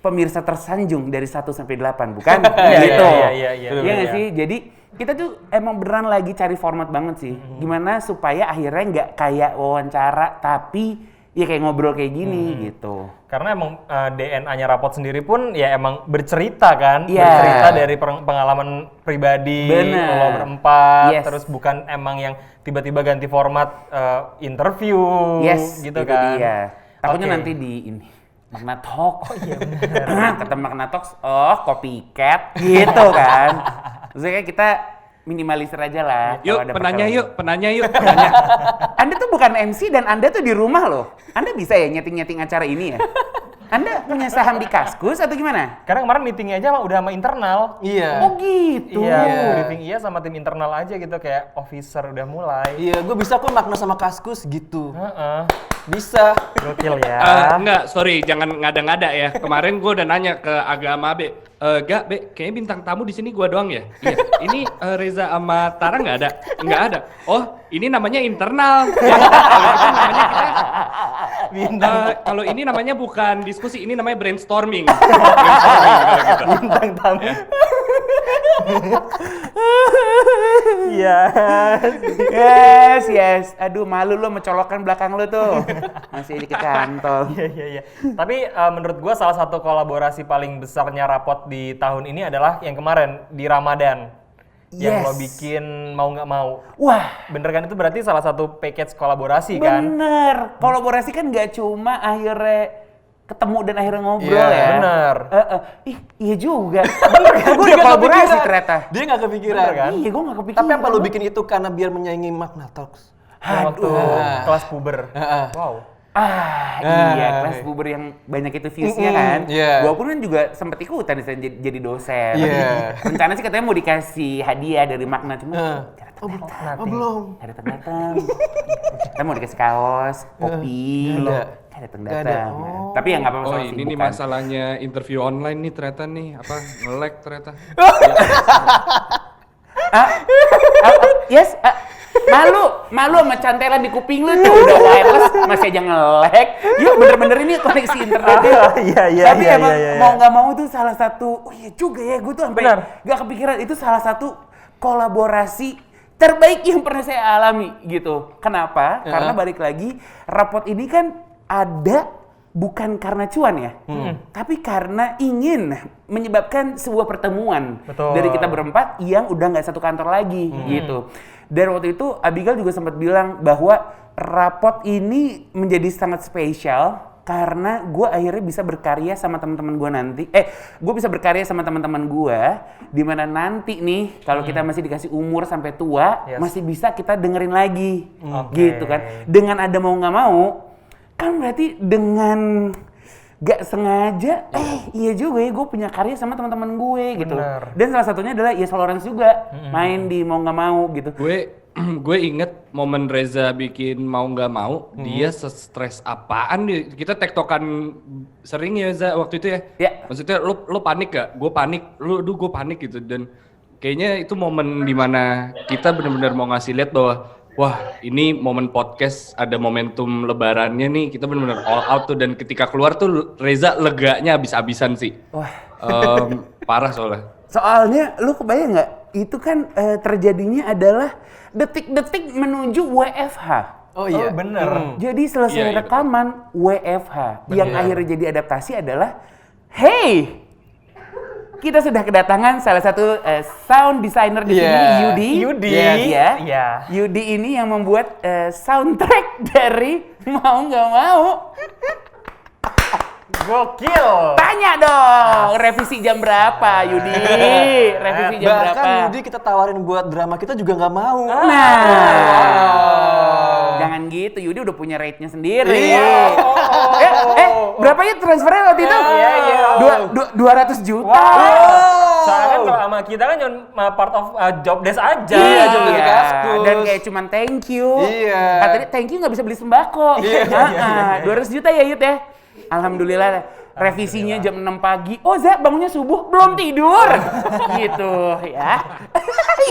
pemirsa tersanjung dari 1 sampai 8, bukan? Gitu. Iya. Iya nggak sih? Jadi kita tuh emang beneran lagi cari format banget sih. Gimana supaya akhirnya nggak kayak wawancara, tapi ya kayak ngobrol kayak gini gitu. Karena emang DNA-nya rapot sendiri pun ya emang bercerita kan, Iya. bercerita dari pengalaman pribadi, Bener. lo berempat, Yes. terus bukan emang yang tiba-tiba ganti format interview, Yes, gitu itu kan. dia. Takutnya Oke. nanti di ini Magna Talk. Oh iya benar. Kata Magna Talks, copycat gitu kan. Maksudnya kita minimalisir aja lah. Yuk, kalau ada penanya perkara. yuk. Penanya. Anda tuh bukan MC dan Anda tuh di rumah loh. Anda bisa ya nyeting-nyeting acara ini ya? Anda punya saham di Kaskus atau gimana? Karena kemarin meetingnya aja udah sama internal. Iya. Oh gitu. Iya, briefing iya sama tim internal aja gitu, kayak officer udah mulai. Iya, gue bisa kok makna sama Kaskus gitu. Heeh. Bisa. Gokil ya. Enggak, sorry, jangan ngada-ngada ya. Kemarin gue udah nanya ke Agama Be, kayaknya bintang tamu di sini gue doang ya. Iya, ini Reza sama Tara nggak ada? Nggak ada. Oh, ini namanya internal. Ya, kalau itu namanya kita. Kalau ini namanya bukan diskusi, ini namanya brainstorming. Kalau gitu. Bintang tamu. Iya. Yes. Aduh, malu lo mencolokkan belakang lo tuh. Masih di kecantol. Iya. Tapi menurut gua salah satu kolaborasi paling besarnya rapot di tahun ini adalah yang kemarin di Ramadan. Yang Yes. lo bikin mau nggak mau. Wah, Bener kan, itu berarti salah satu package kolaborasi kan? bener. Kolaborasi kan nggak cuma akhirnya ketemu dan akhirnya ngobrol Iya, ya. bener. Iya juga. Bener kan? Gue udah kolaborasi ternyata. Dia nggak kepikiran. Bener kan? Iya, gue nggak kepikiran. Tapi apa lu bikin itu karena biar menyaingi Magna Talks? Waktu kelas puber. Wow. Iya, kelas puber yang banyak itu views-nya kan. iya. Gua pun kan juga sempet ikutan jadi dosen. Iya. Rencana sih katanya mau dikasih hadiah dari Magna, cuma Nanti. Oh, belum. nggak datang. Kita mau dikasih kaos, kopi, Nggak ada. nggak datang. Nggak ada. Tapi ya nggak apa-apa Oh, soal ini nih sibukan. masalahnya interview online nih ternyata nih, nge-lag ternyata. Yes, malu sama cantelan di kuping lu tuh udah wireless masih aja nge-lag. Yuk bener-bener ini koneksi internetnya. Iya, Tapi emang mau nggak mau itu salah satu, oh iya juga ya, gue tuh sampai Benar. nggak kepikiran itu salah satu kolaborasi terbaik yang pernah saya alami gitu. Kenapa? Karena balik lagi rapot ini kan ada bukan karena cuan ya, tapi karena ingin menyebabkan sebuah pertemuan Betul. dari kita berempat yang udah nggak satu kantor lagi gitu. Dan waktu itu Abigail juga sempat bilang bahwa rapot ini menjadi sangat spesial karena gue akhirnya bisa berkarya sama teman-teman gue nanti. Gue bisa berkarya sama teman-teman gue di mana nanti nih kalau kita masih dikasih umur sampai tua Yes. masih bisa kita dengerin lagi, Oke. gitu kan. Dengan ada mau nggak mau, kan berarti dengan gak sengaja, iya juga ya gue punya karya sama teman-teman gue gitu. Dan salah satunya adalah Yes Lawrence juga main di Mau Nggak Mau gitu. Gue inget momen Reza bikin Mau Nggak Mau, dia stres apaan dia? Kita tektokan sering ya Za waktu itu ya. Ya. Maksudnya lo panik gak? Gue panik, gue panik gitu. Dan kayaknya itu momen dimana kita benar-benar mau ngasih lihat bahwa wah ini momen podcast, ada momentum lebarannya nih, kita benar-benar all out tuh. Dan ketika keluar tuh Reza leganya abis-abisan sih. Wah. Parah soalnya. Soalnya lu kebayang nggak? Itu kan terjadinya adalah detik-detik menuju WFH. Oh iya, bener. Jadi selesai Iya, rekaman WFH. Yang akhirnya jadi adaptasi adalah, hey, kita sudah kedatangan salah satu sound designer di sini, Yudi. Yudi ini yang membuat soundtrack dari Mau Nggak Mau. Gokil. Tanya dong, revisi jam berapa, Yudi? Revisi jam berapa? Bahkan Yudi kita tawarin buat drama kita juga nggak mau. Jangan gitu, Yudi udah punya rate-nya sendiri. Berapa ya transfernya waktu itu? 200 juta. Soalnya kan kalau sama kita kan cuma part of job desk aja. Iya, job desk Kaskus. Dan kayak cuman thank you. Iya. Katanya thank you nggak bisa beli sembako. 200 juta ya Yud ya. Alhamdulillah revisinya jam 6 pagi. Oh Za, bangunnya subuh belum tidur. Gitu ya.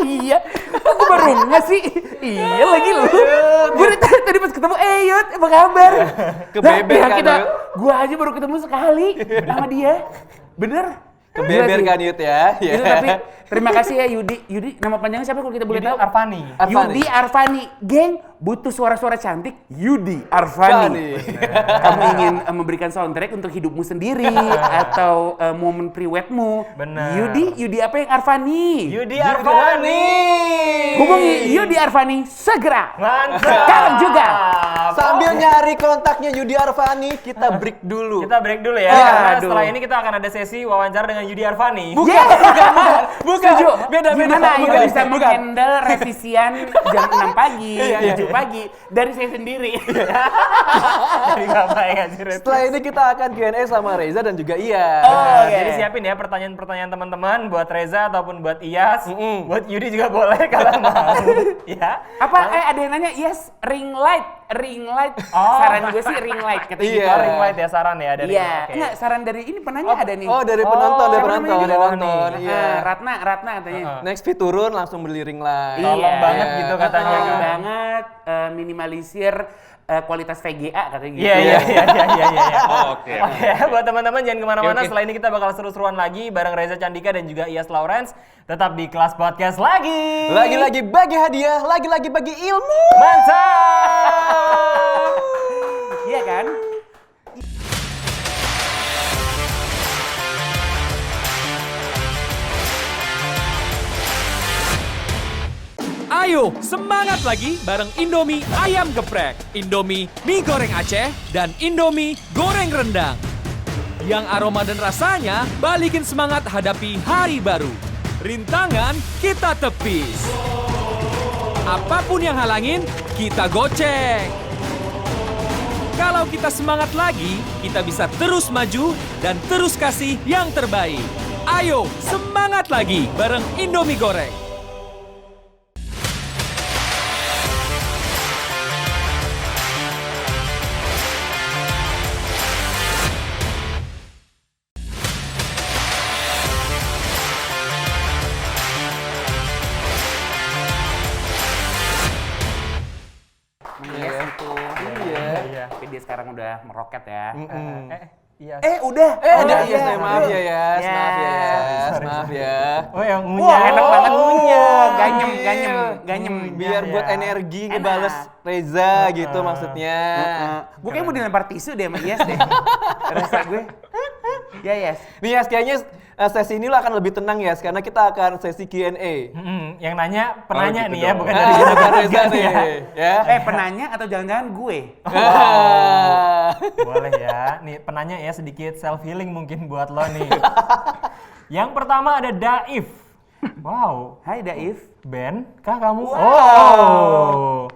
Iya. Kok gue baru nggak sih? Iya lagi lu. Gue tadi pas ketemu, Yud, apa kabar? Kebeber kan, Yud? Gue aja baru ketemu sekali sama dia. Bener? Kebeber kan Yud ya. Itu tapi terima kasih ya Yudi. Yudi nama panjangnya siapa kalau kita boleh tahu? Arfani. Yudi Arfani. Geng, butuh suara-suara cantik, Yudi Arfani. Kamu ingin memberikan soundtrack untuk hidupmu sendiri atau momen priwetmu? Bener. Yudi apa yang Arfani? Yudi Arfani. Hubungi Yudi Arfani segera. Mantap. Sekarang juga. Sambil nyari kontaknya Yudi Arfani, kita break dulu. Kita break dulu ya. Iya, Karena aduh. setelah ini kita akan ada sesi wawancara dengan Yudi Arfani. Bukan. Setuju. Beda. Gimana Yudi Bukan. bisa menghandle revisian jam 6 pagi, 7 pagi dari saya sendiri. Jadi ngapain ngasih revisi? Setelah ini kita akan Q&A sama Reza dan juga Iya. Nah, Oke. jadi siapin ya pertanyaan-pertanyaan teman-teman buat Reza ataupun buat Iyas. Buat Yudi juga boleh kalau mau. Ya. Apa ada yang nanya, yes, ring light. Saran gue sih ring light katanya Iya. gitu. Oh, ring light ya saran ya dari. Iya, Oke. enggak saran dari ini penanya ada nih. Oh, dari penonton, siapa namanya nih? Iya. Ratna katanya. Next fee turun langsung beli ring light. Tolong banget gitu katanya. Tolong banget minimalisir kualitas VGA katanya gitu. Iya. Oke. Oke, buat teman-teman jangan kemana-mana. Oke. Setelah ini kita bakal seru-seruan lagi bareng Reza Candika dan juga Iyas Lawrence. Tetap di Kelas Podcast lagi. Lagi-lagi bagi hadiah, lagi-lagi bagi ilmu. Mantap. Iya kan? Ayo, semangat lagi bareng Indomie Ayam Geprek, Indomie Mie Goreng Aceh, dan Indomie Goreng Rendang. Yang aroma dan rasanya balikin semangat hadapi hari baru. Rintangan kita tepis. Apapun yang halangin, kita gocek. Kalau kita semangat lagi, kita bisa terus maju dan terus kasih yang terbaik. Ayo, semangat lagi bareng Indomie Goreng. Iya. Tapi dia sekarang udah meroket ya. Iya. Udah. Udah, Iya. iya, maaf ya, Yas. Ya. Maaf ya, Yas. Maaf ya. Oh, yang Wah, ngunyah. enak banget ngunyah. Iya. Ganyem. Biar Iya. buat energi Enak. ngebales Reza gitu maksudnya. Gue kayak mau dilempar tisu deh sama Yes deh. Rasa gue. Ya, Yes. Nih Yas, kayaknya sesi ini lo akan lebih tenang Yas, karena kita akan sesi Q&A. Yang nanya penanya gitu nih ya, dong. bukan dari Nah, kita bukan Reza bertiga nih. ya. Ya. Penanya atau jangan-jangan gue? Boleh ya. Nih penanya ya sedikit self healing mungkin buat lo nih. Yang pertama ada Daif. Wow. Hai Daif. Ben, kah kamu? Oh.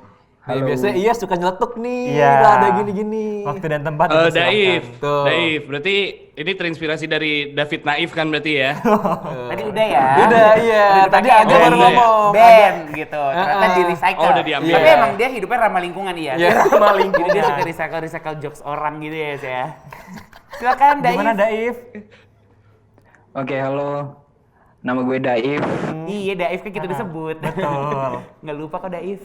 Biasanya iya suka nyeletuk nih, Iya. lah ada gini-gini. Waktu dan tempat dipersilahkan. Daif, Tuh. Daif. Berarti ini terinspirasi dari David Naif kan berarti ya? Tadi udah ya. Udah, iya. Udah Tadi dipakai. Aga baru iya. ngomong. Ben gitu. Ternyata di recycle. Oh, udah diambil. Tapi Iya. emang dia hidupnya ramah lingkungan ya. Iya, ramah lingkungan. Jadi dia suka recycle jokes orang gitu ya, saya. Silakan Daif. Gimana Daif? Oke, halo. Nama gue Daif. Iya, Daif kan kita disebut. Betul. Nggak lupa kok Daif.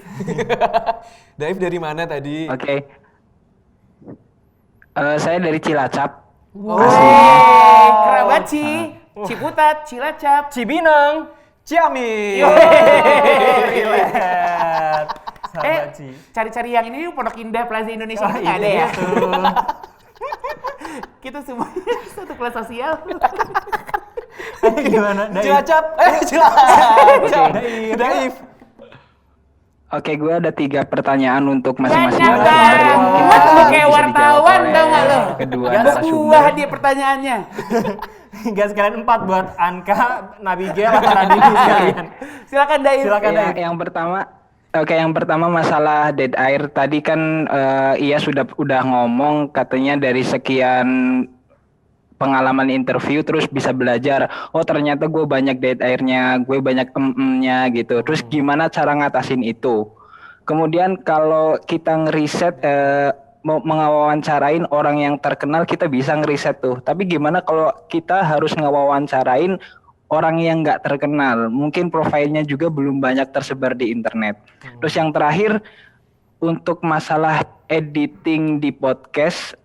Daif dari mana tadi? Oke. Saya dari Cilacap. Hey, Kerabaci, Ciputat, Cilacap. Cibinong. Ciamis. Relate. Sahabat Ci. Cari-cari yang ini Pondok Indah Plaza Indonesia Oh, itu nggak ada iya, ya? betul. Kita semuanya satu kelas sosial. Gimana Daif? Cilacap. Cilacap. Daif. Oke, gue ada 3 pertanyaan untuk masing-masing Banyak narasumber yang banget. mungkin Gua tuh bisa kayak dijawab wartawan oleh tau nggak lo? kedua Berbuah narasumber. dia pertanyaannya. Gas sekalian 4 buat Anka, Nabigel, atau Radini sekalian. Silakan Daif. Silakan Ya, Daif. yang pertama masalah dead air. Tadi kan Iya udah ngomong katanya dari sekian pengalaman interview terus bisa belajar. Oh ternyata gue banyak dead airnya, gue banyak nya gitu. Terus gimana cara ngatasin itu? Kemudian kalau kita ngeriset mau ngewawancarain orang yang terkenal, kita bisa ngeriset tuh. Tapi gimana kalau kita harus ngewawancarain orang yang nggak terkenal? Mungkin profilnya juga belum banyak tersebar di internet. Terus yang terakhir, untuk masalah editing di podcast,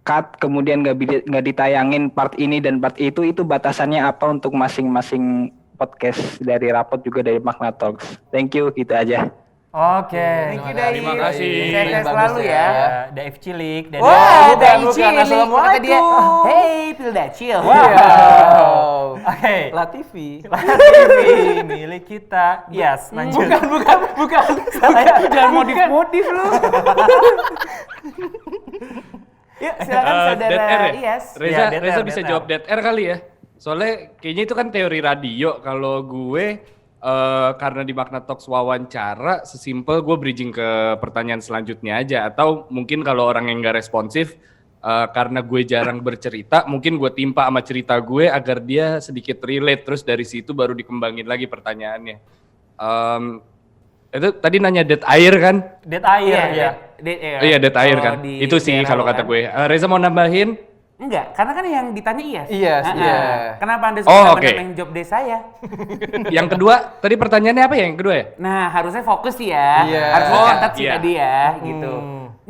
cut kemudian nggak ditayangin part ini dan part itu batasannya apa untuk masing-masing podcast dari Rapot juga dari Magna Talks? Thank you, gitu aja. Oke. Thank you Daif. Terima kasih. Sehat Bagus selalu ya. ya. Daif Cilik. Dan Wah, bukan, Daif bukan. Cilik. Assalamualaikum. Kata dia, hey, Pilda Cil. Wow. Oke. Latifi. TV milik kita. Yes, lanjut. Bukan. Jangan modif-modif lu. Yuk, silakan saudara Dead air ya? Iyas. Reza, Ya, dead Reza air, bisa dead jawab air. dead air kali ya? Soalnya kayaknya itu kan teori radio. Kalau gue karena di Magna Talks wawancara, sesimpel gue bridging ke pertanyaan selanjutnya aja. Atau mungkin kalau orang yang nggak responsif, karena gue jarang bercerita, mungkin gue timpa sama cerita gue agar dia sedikit relate. Terus dari situ baru dikembangin lagi pertanyaannya. Itu tadi nanya dead air kan? Dead air ya. Iya dead air kan. Itu sih kalau kata gue. Reza mau nambahin? Enggak, karena kan yang ditanya Iyas. Iyas, Ah, iya. Kenapa Anda Oh, suka oke. menambahin job desk saya? Yang kedua, tadi pertanyaannya apa ya yang kedua ya? Nah, harusnya fokus ya. Iya. Harus Oh, dicatat sih iya. tadi ya, gitu.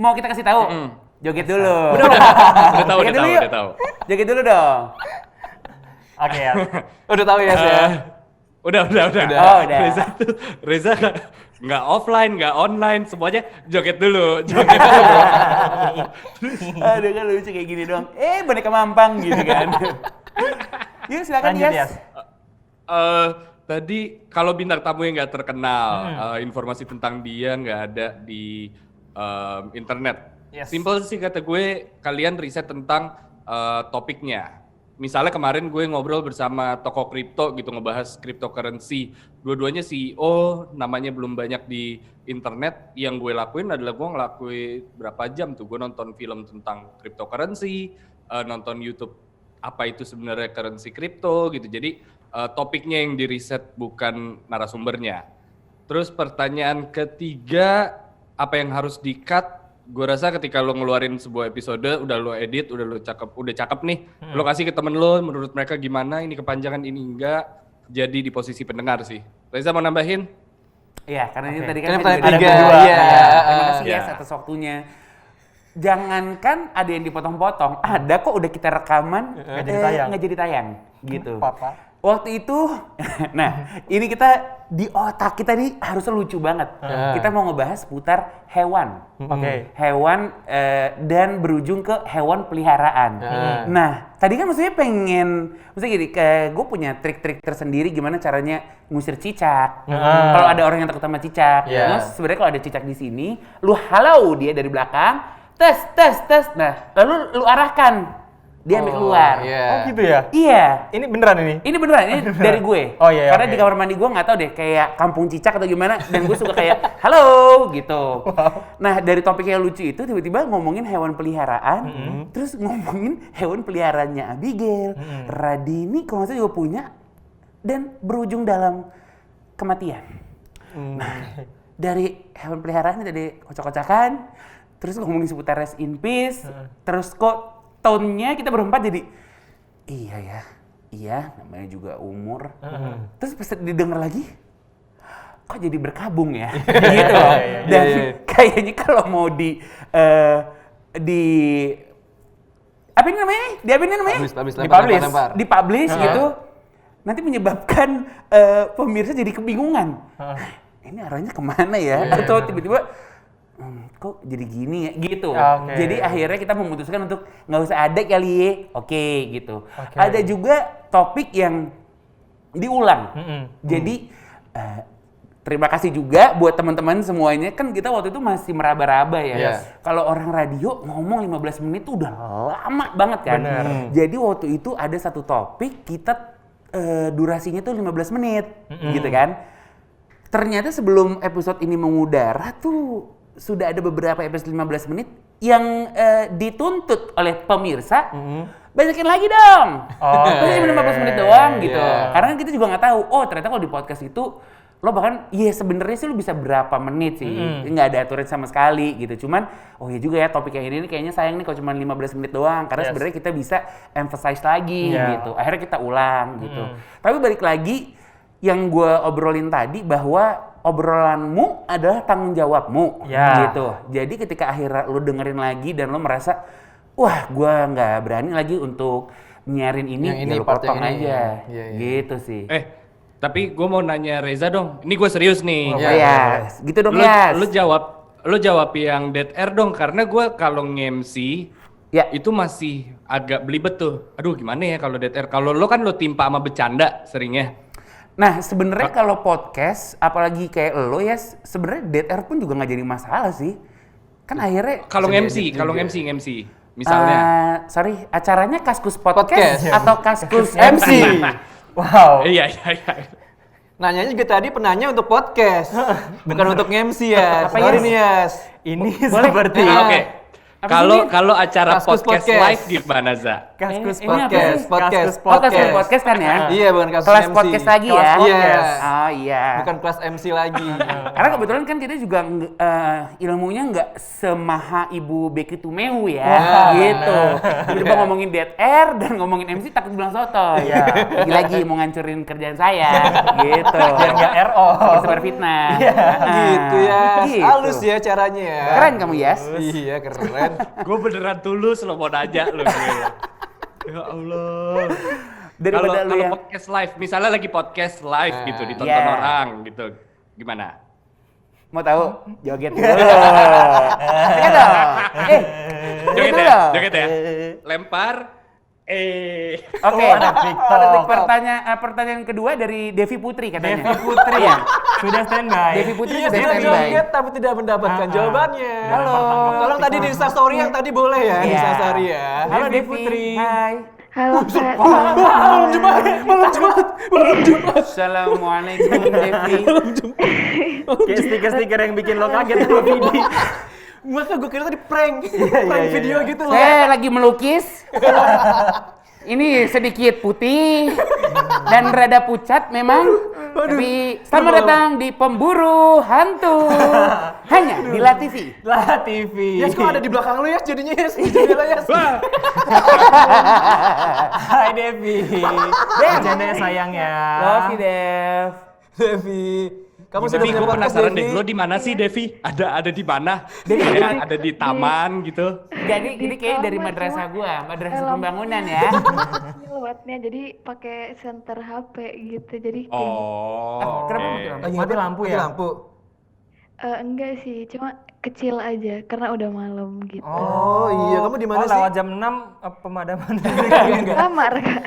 Mau kita kasih tahu? Joget dulu. Udah tahu, Joget udah dulu tahu, yuk. udah tahu. Joget dulu dong. Oke ya. Udah tahu ya saya. Udah. Oh, udah. Reza nggak offline, nggak online, semuanya joget dulu. Joget dulu. Aduh kan lucu kayak gini doang. Boneka mampang gitu kan. Yuk silakan Lanjut Iyas. ya. Tadi kalau bintang tamu yang nggak terkenal, informasi tentang dia nggak ada di internet. Yes. Simple sih kata gue, kalian riset tentang topiknya. Misalnya kemarin gue ngobrol bersama tokoh kripto gitu, ngebahas cryptocurrency. Dua-duanya CEO, namanya belum banyak di internet. Yang gue lakuin adalah gue ngelakuin berapa jam tuh. Gue nonton film tentang cryptocurrency, nonton YouTube apa itu sebenarnya currency kripto gitu. Jadi topiknya yang diriset bukan narasumbernya. Terus pertanyaan ketiga, apa yang harus di-cut? Gue rasa ketika lo ngeluarin sebuah episode, udah lo edit, udah cakep nih, lo kasih ke temen lo, menurut mereka gimana, ini kepanjangan, ini enggak, jadi di posisi pendengar sih. Reza mau nambahin? Iya, karena ini tadi Kan kan yang saya pertanyaan juga tiga, ada iya. Terima kasih Iya. Iyas atas waktunya. Jangankan ada yang dipotong-potong, ada kok udah kita rekaman, Nggak jadi tayang. nggak jadi tayang, gitu. Papa. Waktu itu, nah ini kita di otak kita nih harusnya lucu banget. Kita mau ngebahas seputar hewan. Oke. Hewan dan berujung ke hewan peliharaan. Nah, tadi kan maksudnya maksudnya gini, gue punya trik-trik tersendiri gimana caranya ngusir cicak. Kalau ada orang yang takut sama cicak, terus sebenarnya kalau ada cicak di sini, lu halau dia dari belakang, tes. Nah, lalu lu arahkan dia ambil keluar. Oh gitu ya? Iya. Ini beneran ini? Ini beneran, ini dari gue. Oh iya, Karena oke. di kamar mandi gue nggak tahu deh, kayak kampung cicak atau gimana, dan gue suka kayak halo gitu. Nah dari topik yang lucu itu tiba-tiba ngomongin hewan peliharaan, terus ngomongin hewan peliharaannya Abigail, Radini kalau nggak salah juga punya, dan berujung dalam kematian. Nah dari hewan peliharaan tadi kocak-kocakan, terus ngomongin seputar rest in peace, terus kok tone-nya kita berempat jadi iya namanya juga umur. Terus pas didengar lagi, kok jadi berkabung ya, gitu loh. Dan kayaknya kalau mau apa ini namanya? Dipublish gitu, nanti menyebabkan pemirsa jadi kebingungan. Ini arahnya kemana ya? Atau tiba-tiba kok jadi gini ya gitu. Jadi akhirnya kita memutuskan untuk nggak usah ada kali ya. Oke gitu. Ada juga topik yang diulang. Jadi terima kasih juga buat teman-teman semuanya. Kan kita waktu itu masih meraba-raba ya. Kalau orang radio ngomong 15 menit itu udah lama banget kan. Jadi waktu itu ada satu topik kita durasinya tuh 15 menit gitu kan. Ternyata sebelum episode ini mengudara tuh sudah ada beberapa episode 15 menit yang dituntut oleh pemirsa, banyakin lagi dong. Banyakin 15 menit doang gitu. Karena kita juga nggak tahu, oh ternyata kalau di podcast itu lo bahkan sebenarnya sih lo bisa berapa menit sih, nggak ada aturan sama sekali gitu. Cuman oh ya juga ya topik yang ini kayaknya sayang nih kalau cuma 15 menit doang, karena sebenarnya kita bisa emphasize lagi gitu. Akhirnya kita ulang gitu. Tapi balik lagi yang gue obrolin tadi bahwa obrolanmu adalah tanggung jawabmu gitu. Jadi ketika akhirnya lo dengerin lagi dan lo merasa wah gue nggak berani lagi untuk nyiarin ini, ya lo potong aja gitu sih. Tapi gue mau nanya Reza dong. Ini gue serius nih. Gitu dong ya. Lu jawab yang dead air dong, karena gue kalau nge-MC itu masih agak belibet tuh. Aduh gimana ya kalau dead air? Kalau lo kan lo timpa sama bercanda seringnya. Nah sebenarnya kalau podcast, apalagi kayak lo ya, sebenarnya dead air pun juga nggak jadi masalah sih. Kan akhirnya kalau MC misalnya. Sorry, acaranya Kaskus Podcast atau Kaskus MC? Wow. Iya. Nanyanya juga tadi penanya untuk podcast, bukan untuk MC ya. Sorry nih Yas. Ini seperti Oke. Kalau acara Kaskus podcast live gimana, Za? Kaskus Podcast kan ya? Iya, bukan kasus Kelas MC. podcast lagi ya? Yes. Oh iya. Bukan kelas MC lagi. Karena kebetulan kan kita juga ilmunya nggak semaha Ibu Becky Tumeu ya, gitu. Tiba-tiba ngomongin dead air dan ngomongin MC takut bilang soto. Lagi-lagi mau ngancurin kerjaan saya, gitu. Biar nggak RO. Sebar fitnah. Gitu ya. Gitu. Halus ya caranya ya. Keren kamu Yas. Iya, keren. Gue beneran tulus lo mau nanya lo. Ya Allah. Daripada lu Kalau yang podcast live, misalnya lagi podcast live gitu ditonton Iya. orang gitu, gimana? mau tahu joget dulu. Joget dong. Joget ya. Lempar. Oke, ada TikTok. Pertanyaan kedua dari Devi Putri katanya. Devi Putri ya? Sudah standby. Devi Putri Iya, sudah sudah standby. joget tapi tidak mendapatkan jawabannya. Halo. Tolong tadi di Instastory yang tadi boleh ya, di Iya. Instastory ya. Halo Devi Devi. Putri. Hai. Halo Kak. Malam Jumat. Assalamualaikum Devi. Kayak stiker-stiker yang bikin lo kaget sama Vidi. Maka gue kira tadi prank video gitu loh. Saya lagi melukis. Ini sedikit putih dan rada pucat memang. Tapi selamat datang di Pemburu Hantu. Hanya di La TV. Lah TV. Yes, kok ada di belakang lu ya jadinya Yes. Jadinya Yes. Hai Devi. Bercanda sayang ya. Love you, Dev. Devi. Kamu sudah Devi, punya gue podcast penasaran Devi? deh, lo di mana sih Devi? Ada di mana? Ada di taman gitu. Jadi ini kayak dari kamar, madrasah cuma gua, madrasah lampu. pembangunan ya. Ini lewatnya jadi pakai senter HP gitu. Jadi Oh. Kenapa oke. mati lampu? Mati lampu Mati ya? lampu. enggak sih, cuma kecil aja karena udah malam gitu. Oh iya, kamu di mana sih? lewat jam 6 pemadaman. Kamar Kak.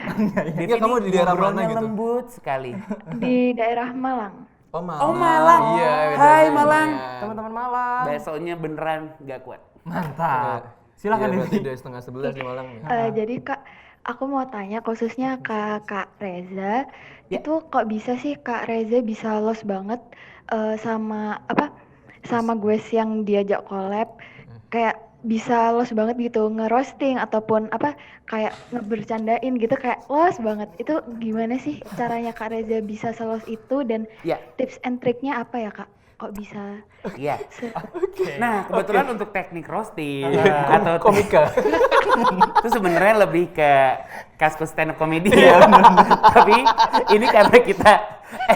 Iya, kamu di daerah mana Ngobrolnya gitu? lembut sekali. Di daerah Malang. Oh Malang. Oh Malang. Iya. beda Hai sih. Malang. Teman-teman malam. Besoknya beneran gak kuat. Mantap. Silakan berarti Devi. dari 10:30 di Malang nih. Jadi Kak, aku mau tanya khususnya ke Kak Reza, itu kok bisa sih Kak Reza bisa los banget sama gue yang diajak collab, kayak bisa los banget gitu ngerosting ataupun kayak ngebercandain gitu kayak los banget. Itu gimana sih caranya Kak Reza bisa selos itu dan Ya. tips and triknya apa ya Kak? Kok bisa? Iya. se- Nah, kebetulan untuk teknik roasting atau Komika. itu sebenarnya lebih ke kaskus stand up comedy ya. Tapi ini karena kita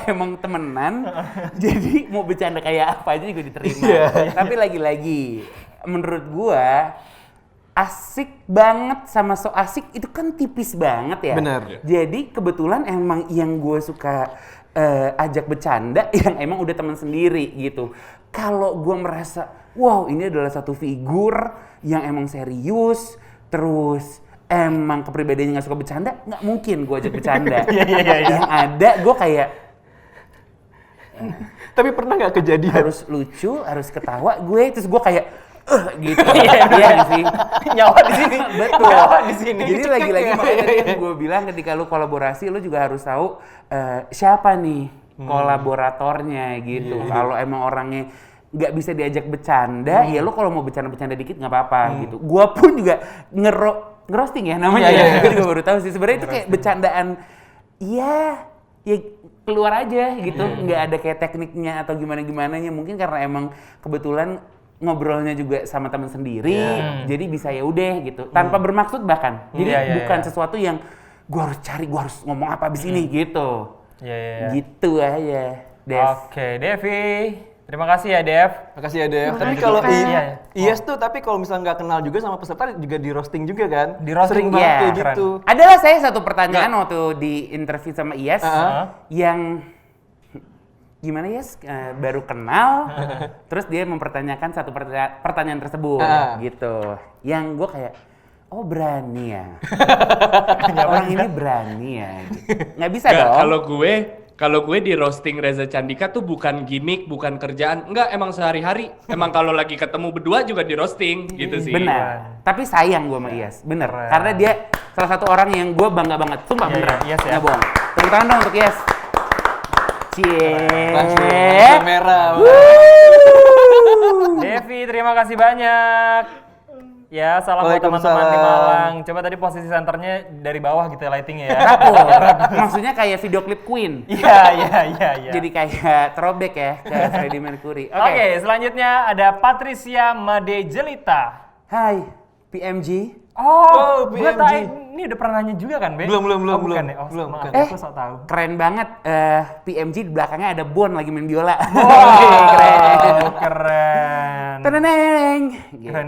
emang temenan, jadi mau bercanda kayak apa aja juga diterima. Tapi lagi-lagi, menurut gua asik banget sama so asik itu kan tipis banget ya. Benar. Jadi kebetulan emang yang gue suka ajak bercanda yang emang udah teman sendiri gitu. Kalau gue merasa, wow ini adalah satu figur yang emang serius, terus emang kepribadiannya nggak suka bercanda, nggak mungkin gue ajak bercanda. Yang ada gue kayak Tapi pernah nggak kejadian? harus lucu, harus ketawa gue, terus gue kayak gitu. Iya sih. Nyawa di sini. Betul. Nyawa di sini. Jadi lagi-lagi makanya tadi yang gue bilang ketika lu kolaborasi lu juga harus tahu siapa nih kolaboratornya gitu. Kalau emang orangnya nggak bisa diajak bercanda, ya lu kalau mau bercanda-bercanda dikit nggak apa-apa gitu. Gua pun juga ngerosting ya namanya. Gue juga baru tahu sih sebenarnya itu kayak bercandaan. Ya keluar aja gitu. Nggak ada kayak tekniknya atau gimana-gimananya. Mungkin karena emang kebetulan ngobrolnya juga sama teman sendiri, jadi bisa ya udah gitu, tanpa bermaksud bahkan. Jadi bukan sesuatu yang gue harus cari, gue harus ngomong apa abis ini gitu. Gitu aja, Dev. Oke, Devi. Terima kasih ya, Dev. Makasih ya Dev. Tapi Makasih, kalau Kak. Iyas tuh, tapi kalau misalnya nggak kenal juga sama peserta juga di roasting juga kan? Di roasting, Sering banget iya, kayak keren. gitu. Adalah saya satu pertanyaan waktu di interview sama Iyas yang gimana Yes, baru kenal, terus dia mempertanyakan satu pertanyaan tersebut gitu. Yang gue kayak, oh berani ya, orang ini berani ya, gitu. Nggak bisa Nggak, dong. kalau gue di roasting Reza Candika tuh bukan gimmick, bukan kerjaan. Enggak, emang sehari-hari. Emang kalau lagi ketemu berdua juga di roasting gitu sih. Benar. Tapi sayang gue sama Iyas, bener. Karena dia salah satu orang yang gue bangga banget, sumpah beneran. Iyas ya. Nggak bohong. Tepuk tangan dong untuk Iyas. Cie. Langsung merah. Devi, terima kasih banyak. Ya, salam buat teman-teman di Malang. Coba tadi posisi senternya dari bawah gitu ya lightingnya ya. Maksudnya kayak video klip Queen. Iya. Jadi kayak throwback ya ke Freddie Mercury. Oke, selanjutnya ada Patricia Made Jelita. Hai, PMG. Oh, gue PMG. ini udah pernah nanya juga kan, Be? Belum, Oh, bukan belum. ya? Oh, Belum, maaf, bukan. aku sok tahu. Keren banget. PMG di belakangnya ada Bon lagi main biola. Keren. Teneneng.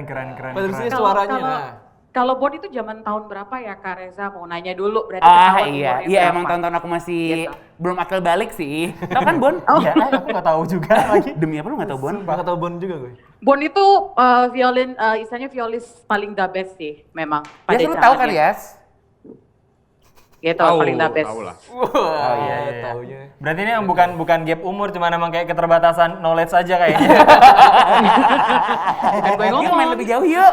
Keren. Patricia keren. suaranya. Nah. Kalau Bon itu zaman tahun berapa ya Kak Reza? Mau nanya dulu, berarti ketahuan umurnya Iya berapa. emang tahun-tahun aku masih Gitu. belum akil balik sih. Tahu kan Bon? Iya, aku nggak tahu juga lagi. Demi apa lu nggak tahu Bon? Nggak tahu Bon juga gue. Bon itu violin, istilahnya violis paling the best sih, memang. Ya lu tahu kan Yas? Gitu, Tahu, paling the best. tahu lah. Wah, iya. taunya. Berarti ini yang bukan gap umur, cuma emang kayak keterbatasan knowledge aja kayaknya. Kan gue Yuk ngomong. main lebih jauh yuk.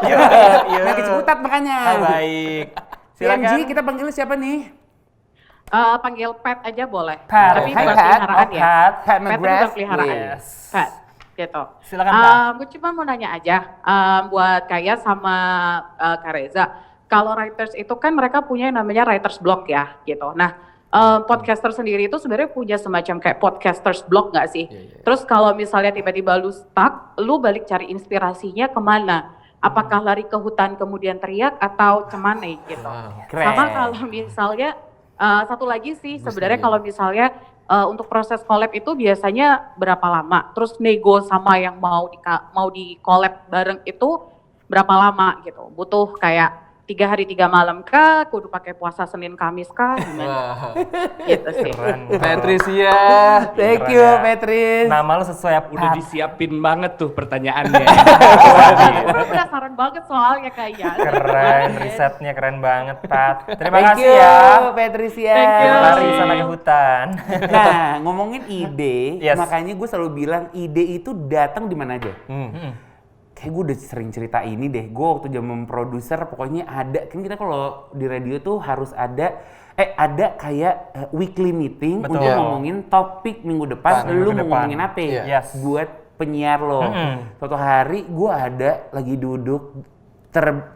Main ke Ciputat makanya. Baik. PMG Silakan. kita panggil siapa nih? Panggil Pat aja boleh. Pat. Tapi Hai, bukan Pat. peliharaan ya. Pat. Pat Pat itu McGrath. bukan peliharaan. Yes. Pat, gitu. Silakan, Pat. Gue cuma mau nanya aja buat Kaya sama Kak Reza. Kalau writers itu kan mereka punya yang namanya writers block ya, gitu. Nah, podcaster sendiri itu sebenarnya punya semacam kayak podcasters block nggak sih? Terus kalau misalnya tiba-tiba lu stuck, lu balik cari inspirasinya kemana? Apakah lari ke hutan kemudian teriak atau cemane gitu? Keren. Sama kalau misalnya satu lagi sih sebenarnya kalau misalnya untuk proses collab itu biasanya berapa lama? Terus nego sama yang mau di collab bareng itu berapa lama gitu? Butuh kayak 3 hari 3 malam kah? Kudu pakai puasa Senin Kamis kah? Gimana? Gitu sih. Keren. Patricia. Thank Keren you ya. Patris. Nama lu sesuai Udah Pat. disiapin banget tuh pertanyaannya. Gue penasaran banget soalnya kayaknya. Keren, risetnya keren banget, Pat. Terima Thank kasih you, ya. Patricia. Thank you. Lari sana ke hutan. Nah, ngomongin ide, Yes. makanya gue selalu bilang ide itu datang di mana aja. kayak gue udah sering cerita ini deh. Gue waktu zaman produser pokoknya ada, kan kita kalau di radio tuh harus ada kayak weekly meeting Betul. untuk ngomongin topik minggu depan, lu mau ngomongin apa Yes. buat penyiar lo. Suatu hari gue ada lagi duduk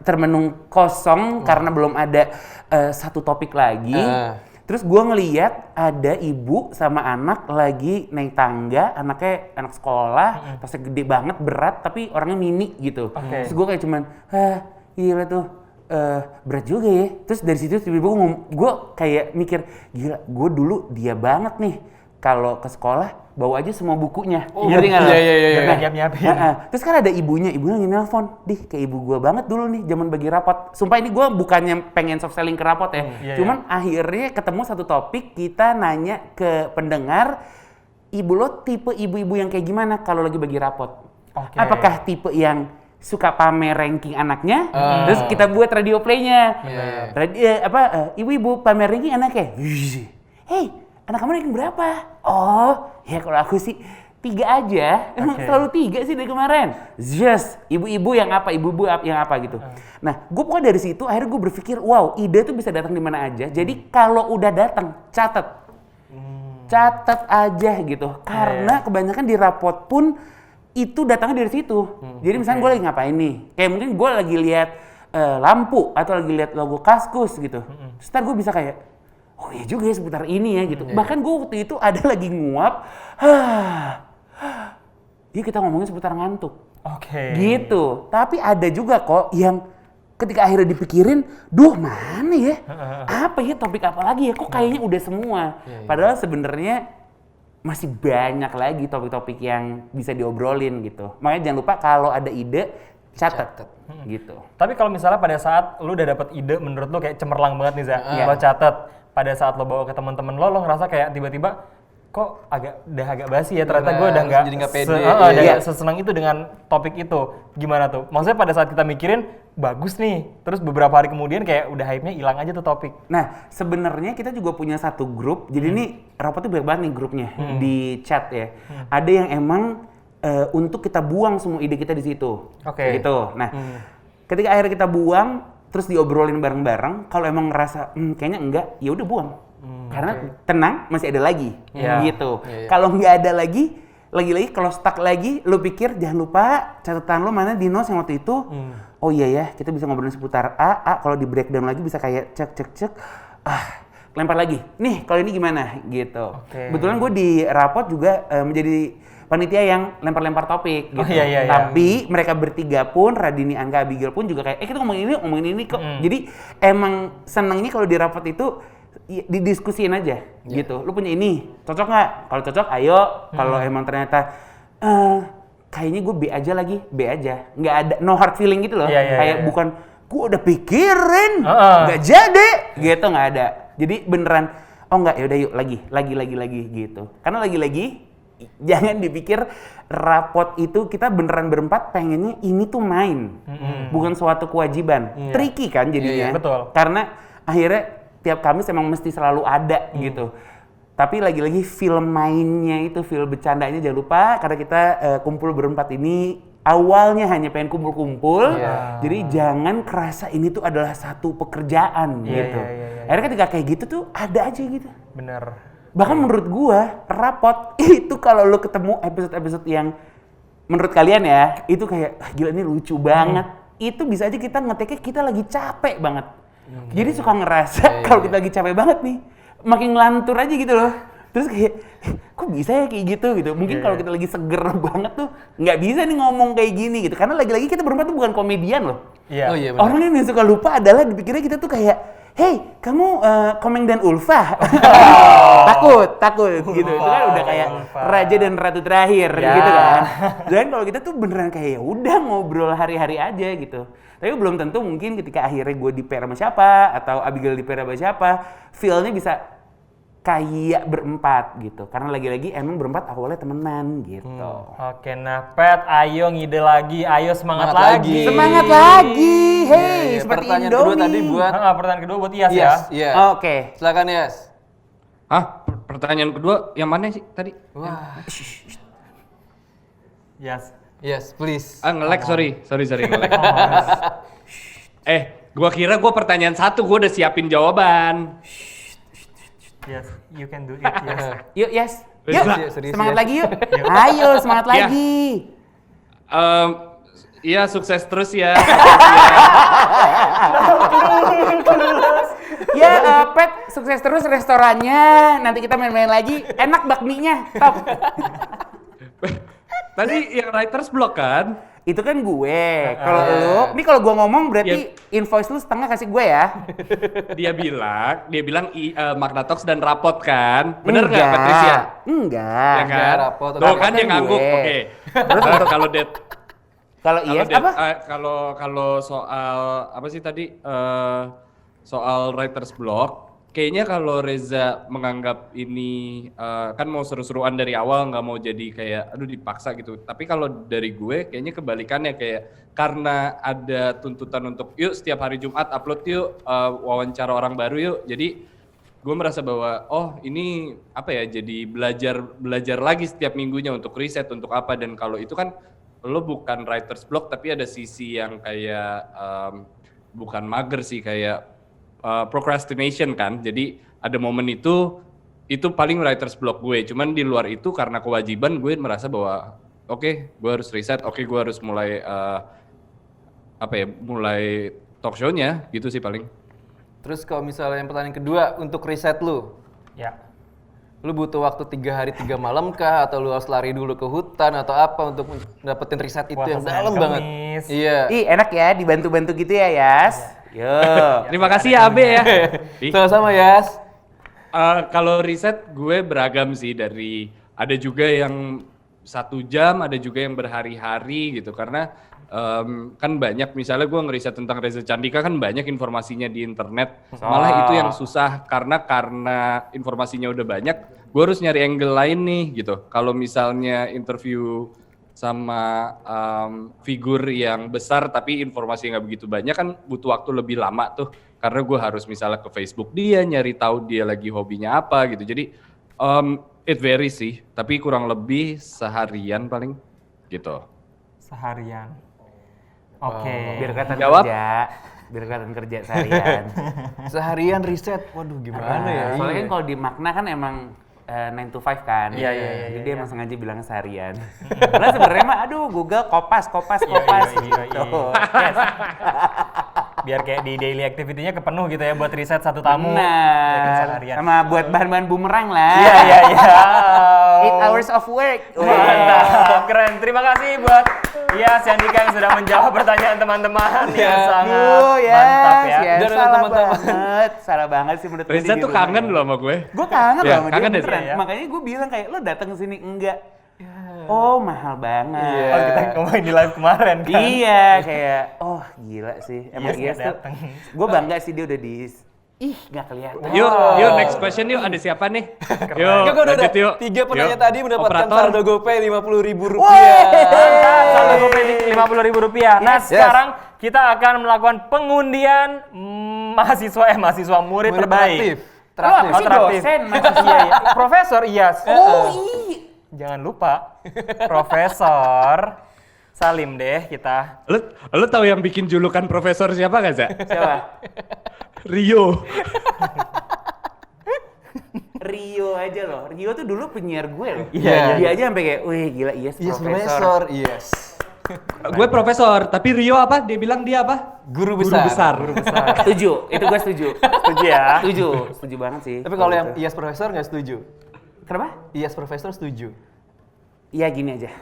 termenung kosong karena belum ada satu topik lagi. Terus gue ngeliat ada ibu sama anak lagi naik tangga, anaknya anak sekolah, tasnya gede banget, berat, tapi orangnya mini gitu. Terus gue kayak cuman, gila tuh, berat juga ya. Terus dari situ tiba-tiba gue kayak mikir, gila, gue dulu dia banget nih. Kalau ke sekolah, bawa aja semua bukunya. Ngerti nggak lo? Iya. Nyiap-nyiapin. Terus kan ada ibunya lagi nelfon. Dih, kayak ibu gue banget dulu nih, zaman bagi rapot. Sumpah ini gue bukannya pengen soft selling ke rapot ya. Cuman akhirnya ketemu satu topik, kita nanya ke pendengar, ibu lo tipe ibu-ibu yang kayak gimana kalau lagi bagi rapot? Apakah tipe yang suka pamer ranking anaknya? Terus kita buat radio play-nya. Ibu-ibu pamer ranking anaknya. Hey, anak kamu ranking berapa? Oh, ya kalau aku sih 3 aja. Emang selalu 3 sih dari kemarin. Just ibu-ibu yang apa, ibu-ibu yang apa gitu. Nah, gue pokoknya dari situ akhirnya gue berpikir, wow, ide tuh bisa datang di mana aja. Jadi kalau udah datang, catat aja gitu. Karena kebanyakan di rapot pun itu datangnya dari situ. Jadi misalnya gue lagi ngapain nih? Kayak mungkin gue lagi lihat lampu atau lagi lihat logo Kaskus gitu. Terus ntar gue bisa kayak, oh iya juga ya seputar ini ya gitu. Bahkan gue waktu itu ada lagi nguap, dia kita ngomongin seputar ngantuk. Gitu. Tapi ada juga kok yang ketika akhirnya dipikirin, duh mana ya? Apa ya topik apa lagi ya? Kok kayaknya udah semua. Padahal sebenarnya masih banyak lagi topik-topik yang bisa diobrolin gitu. Makanya jangan lupa kalau ada ide, catat. Gitu. Tapi kalau misalnya pada saat lu udah dapet ide, menurut lu kayak cemerlang banget nih Za, lo catat. Pada saat lo bawa ke teman-teman lo ngerasa kayak tiba-tiba kok udah agak basi ya, ternyata gue udah nggak sesenang itu dengan topik itu. Gimana tuh? Maksudnya pada saat kita mikirin bagus nih, terus beberapa hari kemudian kayak udah hype-nya hilang aja tuh topik. Nah, sebenarnya kita juga punya satu grup. Jadi ini rapotnya banyak banget nih grupnya di chat ya. Ada yang emang untuk kita buang semua ide kita di situ. Gitu. Nah, ketika akhirnya kita buang, terus diobrolin bareng-bareng, kalau emang ngerasa kayaknya enggak, ya udah buang. Karena tenang, masih ada lagi. Gitu. Kalau nggak ada lagi kalau stuck lagi, lo pikir jangan lupa catatan lo mana di notes yang waktu itu. Oh iya ya, kita bisa ngobrolin seputar A, kalau di breakdown lagi bisa kayak cek. Lempar lagi. Nih, kalau ini gimana? Gitu. Kebetulan gue di rapot juga menjadi panitia yang lempar-lempar topik gitu. Tapi mereka bertiga pun, Radini, Angga, Abigail pun juga kayak, kita ngomongin ini kok. Jadi emang senangnya kalau di rapot itu didiskusiin aja gitu. Lu punya ini, cocok nggak? Kalau cocok, ayo. Kalau emang ternyata kayaknya gue B aja lagi, B aja. Nggak ada, no hard feeling gitu loh. Kayak bukan, gue udah pikirin, nggak jadi, gitu nggak ada. Jadi beneran, oh nggak, yaudah yuk lagi gitu. Karena lagi-lagi jangan dipikir rapot itu kita beneran berempat pengennya ini tuh main, bukan suatu kewajiban. Tricky kan jadinya. Betul. Karena akhirnya tiap Kamis emang mesti selalu ada gitu. Tapi lagi-lagi film mainnya itu, film bercandanya jangan lupa, karena kita kumpul berempat ini awalnya hanya pengen kumpul-kumpul. Jadi jangan kerasa ini tuh adalah satu pekerjaan gitu. Akhirnya ketika kayak gitu tuh ada aja gitu. Bener. Bahkan menurut gua, rapot itu kalau lo ketemu episode-episode yang menurut kalian ya, itu kayak gila ini lucu banget. Itu bisa aja kita ngeteknya kita lagi capek banget. Jadi suka ngerasa kalau kita lagi capek banget nih, makin ngelantur aja gitu loh. Terus kayak, kok bisa ya kayak gitu. Mungkin kalau kita lagi seger banget tuh, nggak bisa nih ngomong kayak gini gitu. Karena lagi-lagi kita berempat tuh bukan komedian loh. Orang yang suka lupa adalah dipikirnya kita tuh kayak, hey, kamu Komeng dan Ulfa. Takut gitu. Itu kan udah kayak raja dan ratu terakhir gitu kan. Dan kalau kita tuh beneran kayak ya udah ngobrol hari-hari aja gitu. Tapi belum tentu mungkin ketika akhirnya gue di pair sama siapa atau Abigail di pair sama siapa, feel-nya bisa kayak berempat gitu. Karena lagi-lagi emang berempat awalnya temenan gitu. Oke, nah Pet, ayo ngide lagi, ayo semangat lagi. Semangat lagi. Hey, seperti pertanyaan Indomie. kedua tadi buat Pertanyaan kedua buat Iyas ya. Oke. Silakan Yas. Pertanyaan kedua yang mana sih tadi? Yes. Yes, please. Nge-lag, sorry nge-lag. Gua kira pertanyaan satu, gua udah siapin jawaban. Yes, you can do it. Yes. Yuk, yes. Yuk, Serius, semangat yes. lagi yuk. Ayo, semangat Ya. lagi. Iya, sukses terus ya. Ya, Pet, sukses terus restorannya. Nanti kita main-main lagi. Enak bakminya, top. Tadi yang writer's block kan? Itu kan gue. Kalau lu, ini kalau gue ngomong berarti invoice lu setengah kasih gue ya. Dia bilang Magnatox dan Rapot kan? Bener nggak Patricia? Enggak. Ya kan? Rapot. Tuh kan Kan dia ngangguk. gue. Oke. Kalau Dead Kalau iya apa? Kalau soal apa sih tadi soal writer's block, kayaknya kalau Reza menganggap ini kan mau seru-seruan dari awal, nggak mau jadi kayak aduh dipaksa gitu. Tapi kalau dari gue kayaknya kebalikannya, kayak karena ada tuntutan untuk yuk setiap hari Jumat upload yuk wawancara orang baru yuk. Jadi gue merasa bahwa ini apa ya, jadi belajar lagi setiap minggunya untuk riset untuk apa. Dan kalau itu kan lo bukan writer's block, tapi ada sisi yang kayak bukan mager sih, kayak procrastination kan. Jadi ada momen itu paling writer's block gue. Cuman di luar itu karena kewajiban gue merasa bahwa oke, gue harus riset, gue harus mulai mulai talk show-nya gitu sih paling. Terus kalau misalnya yang pertanyaan kedua, untuk riset lu, Ya. lu butuh waktu 3 hari 3 malam kah? Atau lu harus lari dulu ke hutan atau apa untuk dapetin riset itu yang Puasa dalam Senin banget? Kamis. Iya. Ih, enak ya dibantu-bantu gitu ya, Yas. Yo. Terima kasih ya Abe ya. Ih, Sama-sama, Yas. kalau riset gue beragam sih, dari ada juga yang 1 jam, ada juga yang berhari-hari gitu. Karena kan banyak, misalnya gue ngeriset tentang Reza Candika kan banyak informasinya di internet. Malah itu yang susah karena informasinya udah banyak, gue harus nyari angle lain nih gitu. Kalau misalnya interview sama figur yang besar tapi informasi nggak begitu banyak kan butuh waktu lebih lama tuh, karena gue harus misalnya ke Facebook dia, nyari tahu dia lagi hobinya apa gitu. Jadi it varies sih, tapi kurang lebih seharian paling gitu. Seharian. Oke. Biar kelihatan Jawab. kerja. Biar kelihatan kerja seharian. Seharian riset. Waduh, gimana ya? Soalnya Iya. kan kalau di Magna kan emang 9 to 5 kan. Iya. Jadi dia emang sengaja bilangnya seharian. Padahal sebenarnya mah aduh Google kopas Iya. gitu. Yes. Biar kayak di daily activity-nya kepenuh gitu ya buat riset satu tamu. Ya kan, Benar. seharian. Sama buat bahan-bahan bumerang lah. Iya. 8 hours of work. Mantap, keren. Terima kasih buat Candika yang sudah menjawab pertanyaan teman-teman yang sangat mantap ya. Ya, Dan salah teman-teman. banget. Salah banget sih menurut Reza tuh kangen loh sama gue. Gue kangen Ya, loh sama dia kangen deh. beneran. Iya. Makanya gue bilang kayak lo datang ke sini enggak. Oh, mahal banget. Oh, kita ngomongin di live kemarin kan. Iya, kayak gila sih. Emang Iya, iya tuh. dateng. Gue bangga sih dia udah nggak kelihatan. Yuk next question yuk, ada siapa nih? Yuk, Udah. lanjut yuk. 3 penanya Yuk. tadi mendapatkan Operator. saldo GoPay Rp50.000. Mantap, saldo GoPay Rp50.000. Nah, Yes. sekarang kita akan melakukan pengundian mahasiswa murid terbaik. Traktif. Si dosen, Iya. Profesor Iyas. Oh iya. Jangan lupa, Profesor Salim deh kita. Lu tahu yang bikin julukan profesor siapa gak, Za? Siapa? Rio. Rio aja loh. Rio tuh dulu penyiar gue loh. Iya. Dia aja sampai kayak, wih gila Iyas Yes, profesor. profesor. Yes. Gue profesor, tapi Rio apa? Dia bilang dia apa? Guru besar. Setuju, itu gue setuju. Setuju ya? Setuju banget sih. Tapi kalau yang Iyas profesor nggak setuju. Kenapa? Iyas profesor setuju. Iya gini aja.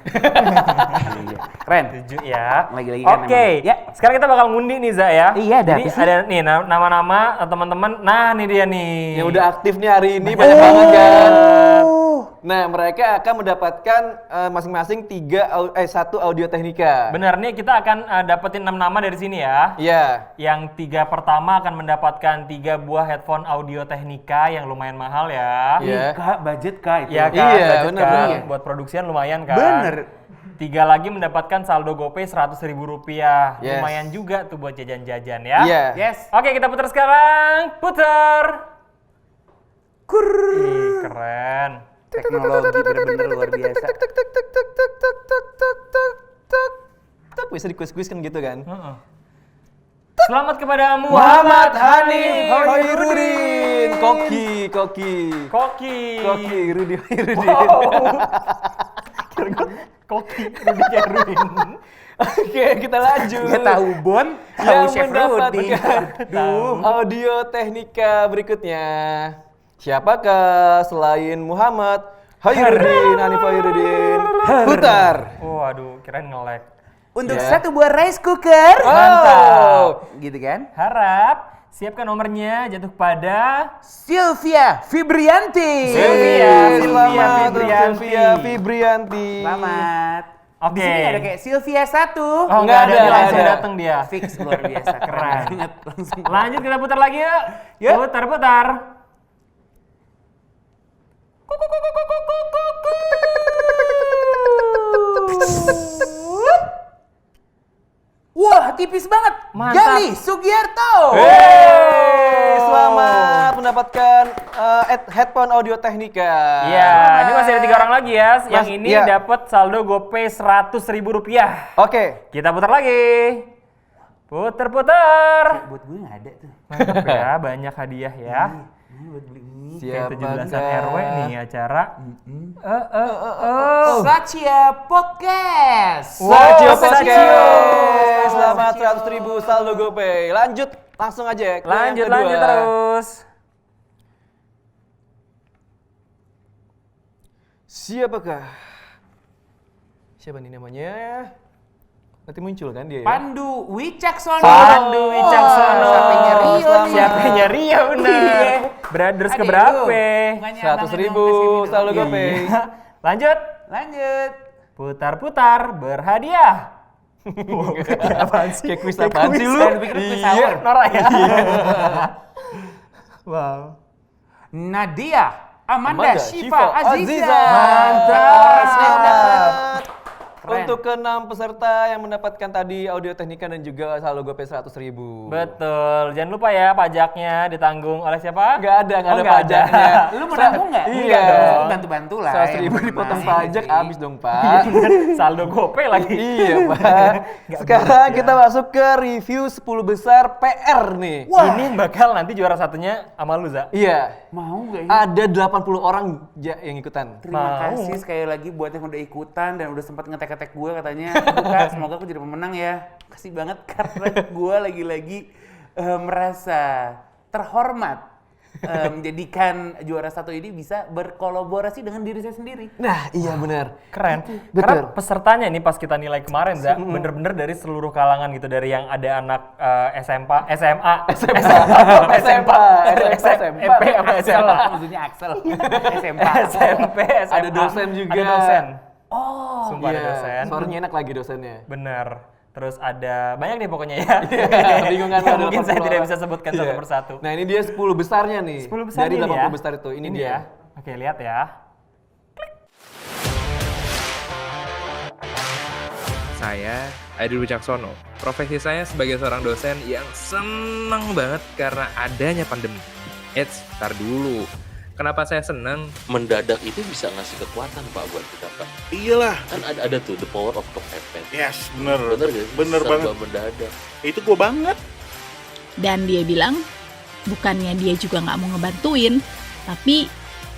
Iya. Keren. Setuju ya. Lagi-lagi kan Oke, emang. Ya. sekarang kita bakal ngundi nih Za ya. Iya, ada Jadi apa sih? ada nih nama-nama teman-teman. Nah, nih dia nih. Yang udah aktif nih hari ini banyak banget kan. Nah, mereka akan mendapatkan masing-masing 1 audio teknika. Bener nih, kita akan dapetin 6 nama dari sini ya. Iya. Yang 3 pertama akan mendapatkan 3 buah headphone audio teknika yang lumayan mahal ya. Iya. Kak, budget kak itu. Iya kan, Iya, budget bener, kan. bener. Buat produksian lumayan kan. Bener. 3 lagi mendapatkan saldo GoPay Rp100.000. Yes. Lumayan juga tuh buat jajan-jajan ya. Iya. Yes. Oke, kita putar sekarang. Putar. Ih, keren. Teknologi bener-bener luar biasa. biasa di kuis-kuis kan gitu kan. Selamat kepada Muhammad Hanif Hoirudin. Koki, Rudi Hoirudin. Koki Rudi Hoirudin. Oke, kita lanjut. Gak tahu Bon, tahu Yang Chef Rudi. mendapatkan audio teknika berikutnya. Siapakah selain Muhammad Hoirudin, Hanif Hoirudin? Putar. Waduh, kirain nge-lag. Untuk Ya. satu buah rice cooker. Mantap. Gitu kan? Harap siapkan nomornya jatuh pada Sylvia Fibrianti. Sylvia Selamat untuk Fibrianti. Sylvia Fibrianti. Selamat. Oke. Di sini ada kayak Sylvia 1. Oh, nggak ada, dia langsung ada. datang dia. Fix luar biasa. Keren. banget. Langsung. Lanjut kita putar lagi yuk. Yuk. Putar. Wah, tipis banget. Mantap. Gali Sugiarto. Selamat mendapatkan headphone audio teknika. Iya, ini masih ada 3 orang lagi ya. Yang Mas, ini iya. dapat saldo GoPay Rp100.000. Oke. Kita putar lagi. Putar. Buat gue nggak ada tuh. Mantap ya, banyak hadiah ya. Buat beli ini. Kayak Siapakah 17-an RW nih acara. Satya Podcast. Sacio Sacio. Podcast. Selamat 100.000 saldo GoPay. Lanjut, langsung aja ke yang Lanjut kedua. terus. Siapakah? Siapa nih namanya? Nanti muncul kan dia ya? Pandu Wicaksono. Pandu Wicaksono. Siapanya Rio nih. Siapanya Rio bener. Iya. Brothers Adik keberapa? lu. Bukannya 100.000 abang-abang saldo kasih GoPay. Lanjut. Lanjut. Putar-putar berhadiah. Apaan sih? Kayak kuis apaan sih lu? Saya pikir kuis sahur. Nora ya. Wow. Nadia Amanda Shiva Aziza. Mantap. Selamat. Keren. Untuk ke-6 peserta yang mendapatkan tadi audio teknika dan juga saldo GoPay 100.000. Betul. Jangan lupa ya pajaknya ditanggung oleh siapa? Nggak ada Oh, nggak pajaknya. Lu menanggung nggak? Iya. Enggak dong. Bantu-bantu lah. 100.000 yang dipotong menang, pajak sih. habis dong, Pak. Saldo GoPay lagi. Iya, Pak. Sekarang kita masuk ke review 10 besar PR nih. Ini bakal nanti juara satunya sama lu, Za. Iya. Mau nggak ya? Ada 80 orang yang ikutan. Terima Mau. kasih sekali lagi buat yang udah ikutan dan udah sempat ngetek-ngetek gue katanya. Buka, semoga aku jadi pemenang ya. Kasih banget karena gue lagi-lagi merasa terhormat menjadikan juara satu ini bisa berkolaborasi dengan diri saya sendiri. Nah, iya benar. Keren. Betul. Karena pesertanya ini pas kita nilai kemarin, Za, bener-bener dari seluruh kalangan gitu. Dari yang ada anak SMA, Maksudnya Axel. SMP. SMP, SMA. Ada dosen juga. Ada dosen. Oh, Sumpah ada dosen. Suaranya enak lagi dosennya. Bener. Terus ada banyak nih pokoknya ya. Bingung kan? Yang ada mungkin saya 80 tidak orang. bisa sebutkan Iya. satu persatu. Nah, ini dia 10 besarnya nih. 10 besar dari ini 80 ya. besar itu. Ini dia. ya. Oke, lihat ya. Saya Adi Wicaksono. Profesi saya sebagai seorang dosen yang seneng banget karena adanya pandemi. Eits, tar dulu. Kenapa saya seneng? Mendadak itu bisa ngasih kekuatan Pak buat kita Pak. Iyalah. Kan ada tuh the power of kepepet. Yes, bener. Bener gak sih? Bener Serba banget. mendadak. Itu gue banget. Dan dia bilang, bukannya dia juga nggak mau ngebantuin, tapi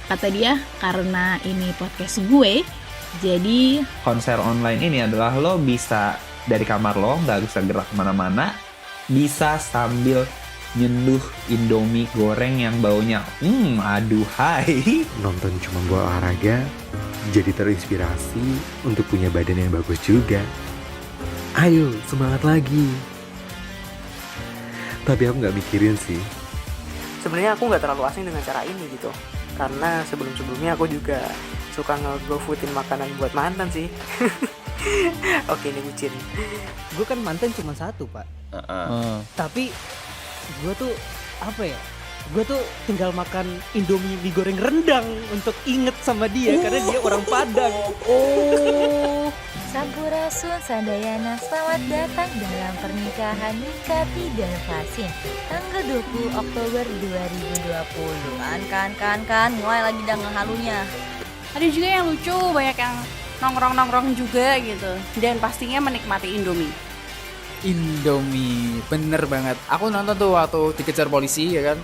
kata dia karena ini podcast gue, jadi konser online ini adalah lo bisa dari kamar lo, nggak bisa gerak kemana-mana, bisa sambil nyenduh Indomie goreng yang baunya, aduhai. Nonton cuma buat olahraga, jadi terinspirasi untuk punya badan yang bagus juga. Ayo, semangat lagi. Tapi aku nggak mikirin sih. Sebenarnya aku nggak terlalu asing dengan cara ini gitu, karena sebelum-sebelumnya aku juga suka nge-GoFoodin makanan buat mantan sih. Oke nih bucin, gue kan mantan cuma satu Pak. Tapi gue tuh apa ya? Gue tuh tinggal makan Indomie mie goreng rendang untuk inget sama dia karena dia orang Padang. Sampurasun Sadayana, selamat datang dalam pernikahan Nikati dan Fasin tanggal 20 Oktober 2020. Kan, mulai lagi dah ngehalunya. ada juga yang lucu, banyak yang nongkrong-nongkrong juga gitu. Dan pastinya menikmati Indomie. Indomie, bener banget. Aku nonton tuh waktu dikejar polisi ya kan.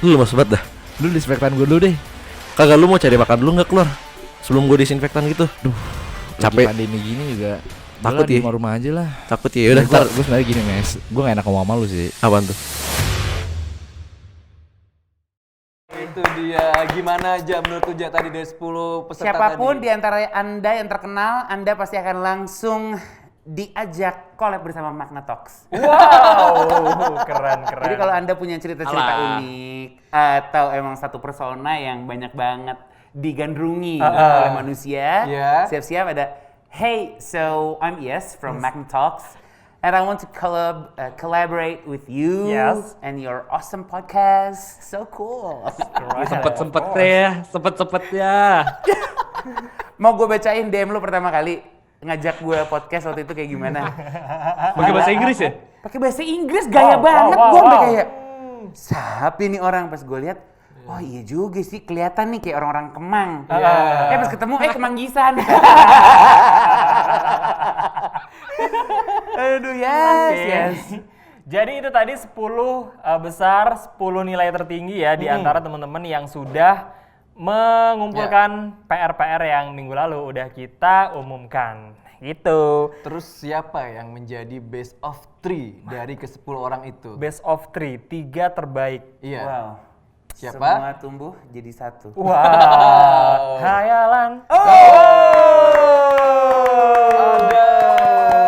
Lu mas banget dah. Lu disinfektan gue dulu deh. Kagak lu mau cari makan dulu nggak keluar? Sebelum gue disinfektan gitu. Duh, capek. Pandemi gini juga. Takut di ya? rumah aja lah. Takut ya? Udah ntar. Gue sebenarnya gini Mes, gue gak enak ngomong sama lu sih. Apaan tuh? Itu dia. Gimana aja menurut tuh tadi dari 10 peserta Siapapun tadi? di antara Anda yang terkenal, Anda pasti akan langsung diajak collab bersama Magna Talks. Wow, keren. Jadi kalau Anda punya cerita-cerita Alah. unik atau emang satu persona yang banyak banget digandrungi oleh manusia, siap-siap ada, hey, so I'm Yes from Magna Talks, and I want to collaborate with you and your awesome podcast. So cool. Sempet-sempetnya. Mau gue bacain DM lu pertama kali ngajak gue podcast waktu itu kayak gimana? Pakai bahasa Inggris ya? Pakai bahasa Inggris, gaya banget. Gue sampai kayak, siapa nih orang? Pas gue lihat, oh iya juga sih, kelihatan nih kayak orang-orang Kemang. Pas ketemu, Kemanggisan. Aduh, yes. Jadi itu tadi 10 besar, 10 nilai tertinggi ya di antara teman-teman yang sudah mengumpulkan PR-PR yang minggu lalu udah kita umumkan. Gitu. Terus siapa yang menjadi best of 3 dari ke-10 orang itu? Best of 3, 3 terbaik. Iya. Wow. Siapa? Semua tumbuh jadi satu. Wow. Hayalan. Ada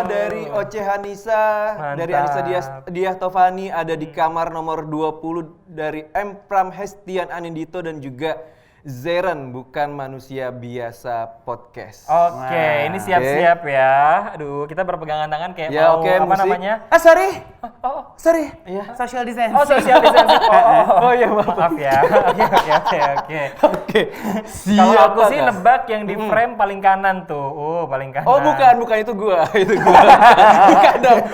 dari Oce Hanisa, dari Anissa Diah Tovani, ada di kamar nomor 20 dari M. Pram Hestian Anindito dan juga Zeren, bukan manusia biasa podcast. Oke, ini siap-siap ya. Aduh, kita berpegangan tangan kayak Ya, mau oke, apa musik. namanya? Sorry. Social distancing. Oh, social distancing. Oh iya, maaf ya. Oke. Oke. Kalau aku sih Kak? nebak yang di frame paling kanan tuh. Paling kanan. Oh, bukan itu gua.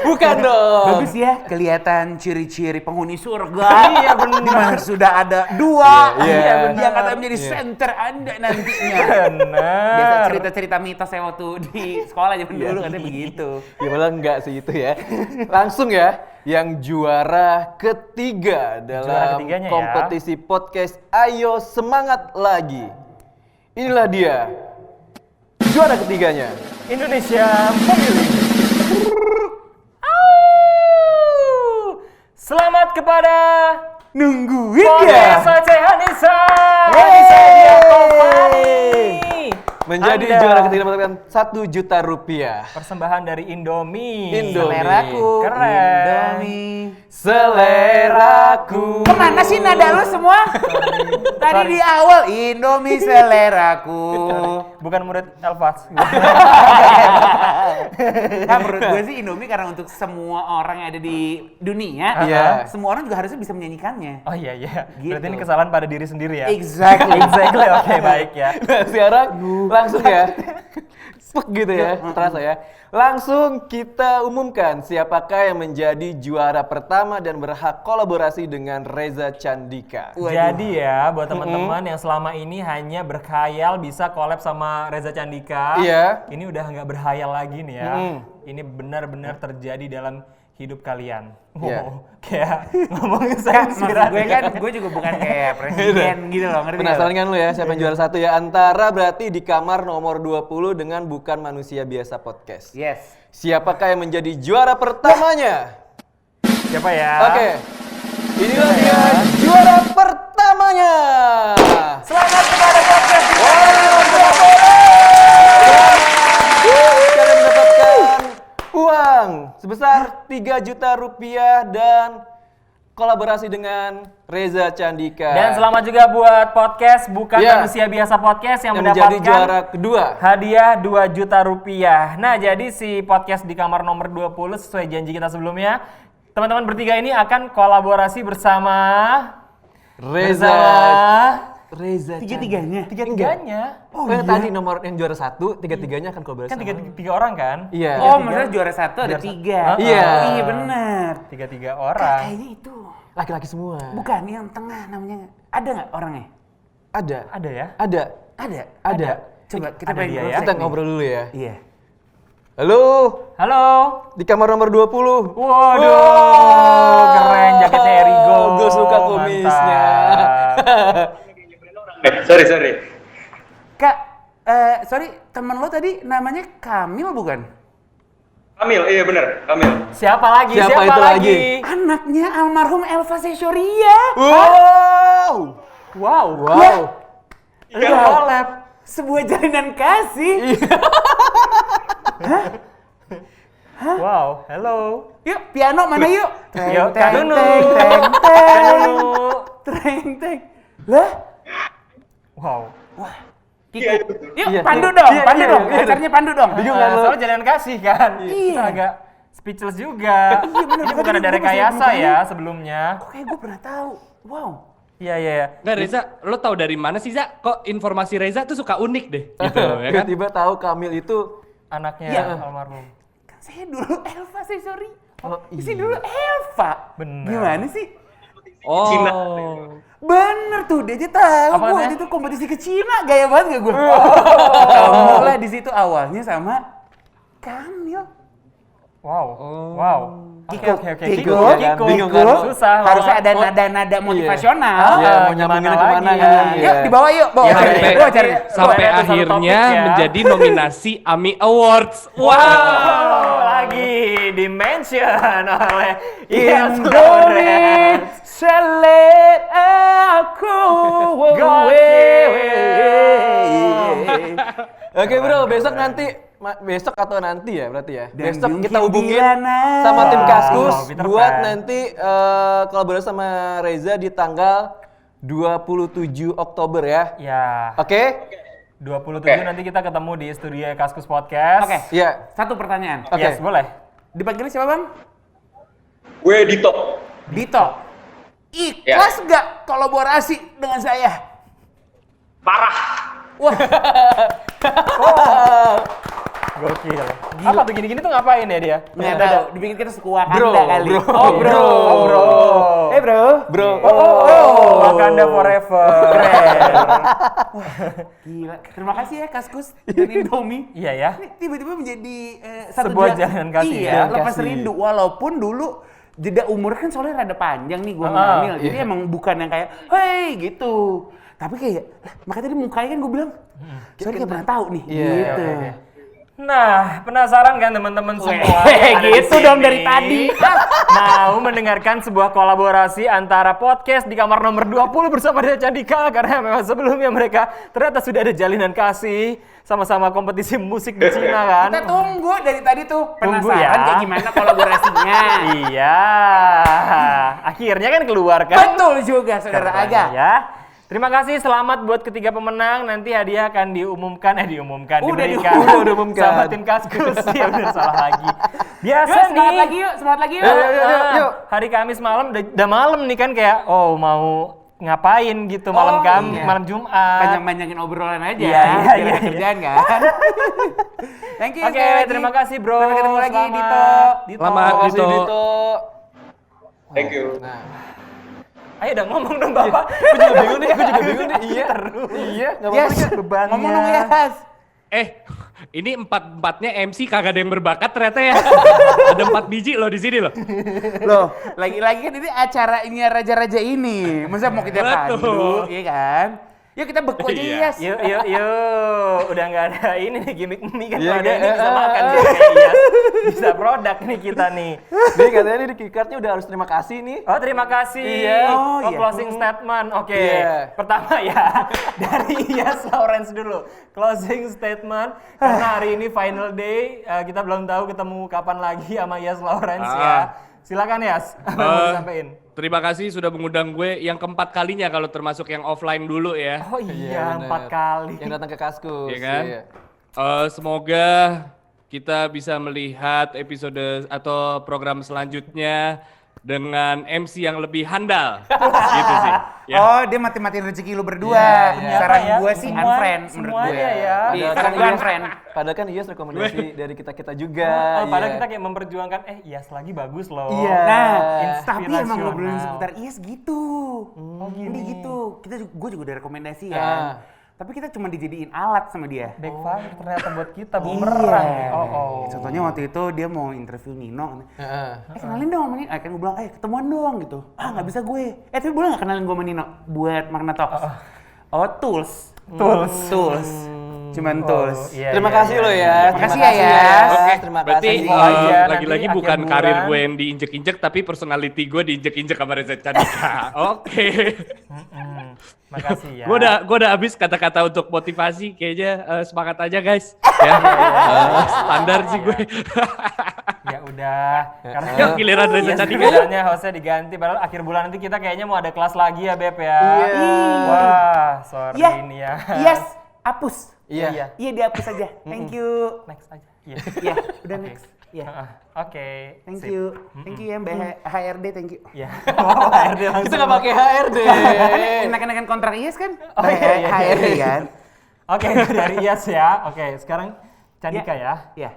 Bukan dong. Bagus ya, kelihatan ciri-ciri penghuni surga. Iya, benar. Di mana sudah ada 2 Iya, yang kata menjadi center Anda nantinya. Benar. Biasa cerita-cerita mitos saya waktu di sekolah zaman dulu katanya begitu. Ya malah enggak sih itu ya. Langsung ya, yang juara ketiga dalam ketiganya ya. kompetisi podcast Ayo Semangat Lagi. Inilah dia. Juara ketiganya. Indonesia memilih. Selamat kepada nungguin ya. Oce Hanisa. Hanisa Diah Tovani. Menjadi Anda juara ketiga mendapatkan 1 juta rupiah. Persembahan dari Indomie. Seleraku. Keren. Indomie. Seleraku. Kemana sih nada lu semua? Tadi di awal Indomie seleraku. Bukan murid Elvas. Nah, menurut gue sih Indomie karena untuk semua orang yang ada di dunia, semua orang juga harusnya bisa menyanyikannya. Oh iya. Gitu. Berarti ini kesalahan pada diri sendiri ya? Exactly. Oke, baik ya. Nah, sekarang langsung ya. Spek gitu ya, terasa ya. Langsung kita umumkan siapakah yang menjadi juara pertama dan berhak kolaborasi dengan Reza Candika. Jadi ya, buat teman-teman yang selama ini hanya berkhayal bisa collab sama Reza Candika, ini udah nggak berkhayal lagi nih ya. Ini benar-benar terjadi dalam hidup kalian. Kayak ngomongin saya Maksud gue kan, gue juga bukan kayak presiden gitu loh, ngerti Penasaran kan lu ya siapa yang juara 1 ya? Antara berarti di kamar nomor 20 dengan bukan manusia biasa podcast. Yes. Siapakah yang menjadi juara pertamanya? Siapa ya? Oke. Inilah dia juara pertamanya. Selamat kepada podcast. Kalian mendapatkan uang sebesar 3 juta rupiah dan kolaborasi dengan Reza Candika. Dan selamat juga buat podcast bukan manusia biasa podcast yang mendapatkan menjadi juara kedua. Hadiah 2 juta rupiah. Nah, jadi si podcast di kamar nomor 20 sesuai janji kita sebelumnya, teman-teman bertiga ini akan kolaborasi bersama Reza tiga-tiganya. Oh, yang tadi nomor yang juara 1, tiga-tiganya akan kolaborasi. Kan tiga orang kan? Iya. Oh, maksudnya juara 1 ada 3. Iya. Oh, iya benar. 3 orang. Kayaknya itu laki-laki semua. Bukan yang tengah namanya. Ada nggak orangnya? Ada. Ada ya? Ada. Ada. Coba kita Ada dia pengen ya. Kita ngobrol dulu ya. Iya. Halo. Halo. Di kamar nomor 20. Waduh, keren jaketnya Erigo. Gue suka kumisnya. Sorry. Kak, sorry, temen lo tadi namanya Kamil bukan? Kamil, iya bener, Kamil. Siapa lagi? Siapa itu lagi? Anaknya almarhum Elva Seshoria. Wow. Iya. Collab. Sebuah jalinan kasih. Wow, hello. Yuk, piano mana yuk? Yuk, Teng, dulu. teng, teng, teng. Teng, teng. Lah? Wow. Kiko. Yuk, Iya, pandu iya. dong, Iya, pandu iya, dong. iya. Acaranya pandu dong. Bingung kan lo? Soalnya jalan kasih kan. Iya. Kita agak speechless juga. Iya, bener. Ini bukan Tadi ada gua rekayasa masih ya sebelumnya. Kok kayak gue pernah tahu. Wow. Iya. Nggak Reza, lo tahu dari mana sih Za? Kok informasi Reza tuh suka unik deh gitu ya kan? Tiba-tiba tahu Kamil itu Anaknya Iya. almarhum. Kan saya dulu Elva sih, sorry. Oh, Isi dulu Elva. Bener. Gimana sih? Oh. Bener tuh, dia aja tahu. Apaan Gue ya? waktu itu kompetisi ke Cina, gaya banget gak gue? Kamu lah di situ awalnya sama Kamil. Wow. Kiko. Bingung kan lo? Susah. Harusnya ada mau- nada-nada motivasional. Iya, mau nyambungin kemana kan? Yuk, dibawa yuk. Bawa Ya, cari. sampai- Bawa cari. Sampai Ada satu akhirnya topik ya. menjadi nominasi AMI Awards. Wow, lagi di-mention oleh Ian Indomie Lawrence. selet aku. Oke bro, besok atau nanti ya berarti ya. Dan Besok kita Jungki hubungin Diana. sama tim Kaskus Peter buat Pan. nanti kolaborasi sama Reza di tanggal 27 Oktober ya. Ya, Oke? 27 nanti kita ketemu di studio Kaskus Podcast. Oke. Iya. Satu pertanyaan. Oke. Yes, boleh. Dipanggilnya siapa bang? Gue Dito. Dito. Ikhlas nggak kolaborasi dengan saya? Parah. Gokil. Apa tuh gini-gini tuh ngapain ya dia? Nggak tahu. Dibikin kita suku Wakanda Bro, kali. bro. Oh, bro. Eh bro. Bro. Wakanda forever. Gila. Terima kasih ya Kaskus dan Indomie. Iya ya. Ini tiba-tiba menjadi satu Sebuah jalinan kasih Iya, ya. lepas Kasih. rindu. Walaupun dulu jeda umur kan soalnya rada panjang nih gue Ah, ngambil. Jadi emang bukan yang kayak, hei gitu. Tapi kayak, lah, makanya tadi mukanya kan gue bilang, soalnya kayak pernah tahu nih. Iya, gitu. oke. Nah, penasaran kan teman-teman semua? Weh, yang ada gitu di dong sini? dari tadi. Mau mendengarkan sebuah kolaborasi antara podcast di kamar nomor 20 bersama Dea Candika karena memang sebelumnya mereka ternyata sudah ada jalinan kasih sama-sama kompetisi musik di Cina kan? Kita tunggu dari tadi tuh Tunggu penasaran ya. kayak gimana kolaborasinya. Iya, akhirnya kan keluar kan? Betul juga saudara Keren Aga. ya. Terima kasih, selamat buat ketiga pemenang. Nanti hadiah akan diberikan Udah diumumkan. sama tim Kaskus. Ya udah salah lagi. Biasa Yuk, semangat nih. lagi yuk, semangat lagi yuk. Yuk. Hari Kamis malam, udah malam nih kan kayak, oh mau ngapain gitu Oh, malam iya. malam Jumat. Panjang-panjangin obrolan aja. Iya, biar iya. ada kerjaan kan. Thank you. Oke, sekali lagi. terima kasih bro. Sampai ketemu lagi Selamat. Dito. Selamat, Terima kasih, Dito. Dito. Thank you. Ayo udah ngomong dong Bapak. Gue juga bingung nih. Iya. Iya, nggak apa-apa. Yes, bebannya. ngomong dong Yes. Ini empat-empatnya MC kagak ada yang berbakat ternyata ya. Ada 4 biji loh di sini loh. Loh, lagi-lagi kan ini acaranya raja-raja ini. Masa mau kita Betul. pandu, iya kan? Yuk kita beku aja Iya. Yes. Yuk. Udah nggak ada ini nih gimmick mie kan. Iya, Kalau ada iya. ini bisa makan sih kayak Iyas. Bisa produk nih kita nih. Jadi katanya nih di keycardnya udah harus terima kasih nih. Oh terima kasih. Iya. Oh, iya. Closing statement. Oke. Iya. Pertama ya dari Iyas Lawrence dulu. Closing statement. Karena hari ini final day. Kita belum tahu ketemu kapan lagi sama Iyas Lawrence ya. Silakan Yas. Apa yang mau disampaikan? Terima kasih sudah mengundang gue yang keempat kalinya kalau termasuk yang offline dulu ya. Oh iya, 4 kali. Yang datang ke Kaskus. Iya kan? Iya. Semoga kita bisa melihat episode atau program selanjutnya dengan MC yang lebih handal. Gitu sih. Ya. Oh, dia mati-matiin rezeki lu berdua. Iya, Saran iya. gue sih Semua- unfriend menurut semuanya gue. ya. Iya, Padahal saran kan gue Iyas- unfriend. Padahal kan Iyas rekomendasi dari kita-kita juga. Padahal iya. kita kayak memperjuangkan, Iyas lagi bagus loh. Iya. Nah, Inspirasional. tapi emang ngobrolin seputar Iyas gitu. Oh, Ini gini. gitu. Gue juga udah rekomendasi Ah. kan. tapi kita cuma dijadiin alat sama dia. Backfire ternyata buat kita, bumerang. Iya. Contohnya waktu itu dia mau interview Nino. Kenalin dong sama Nino. Kan gue bilang, ketemuan dong gitu. Nggak bisa gue. Tapi boleh nggak kenalin gue sama Nino buat Magna Talks? Tools. Cuman tools. Terima kasih lo ya. Makasih ya. Oke, terima berarti kasih. lagi-lagi bukan karir gue yang diinjek-injek, tapi personality gue diinjek-injek sama Reza Candika. Oke. Makasih ya. Gue udah habis kata-kata untuk motivasi, kayaknya semangat aja guys. Ya, standar sih gue. Ya udah, karena giliran Reza Candika. Gilirannya hostnya diganti, padahal akhir bulan nanti kita kayaknya mau ada kelas lagi ya Beb ya. Wah, sorry ini ya. Yes, hapus. Iya, dihapus aja. Thank you. Next aja. Iya, udah next. Iya. Oke. Thank you ya Mbak HRD, thank you. Iya. HRD langsung. Kita nggak pakai HRD. Enak-enakan kontrak IAS kan? Iya. HRD kan? Oke, dari IAS ya. Oke, sekarang Candika ya. Iya.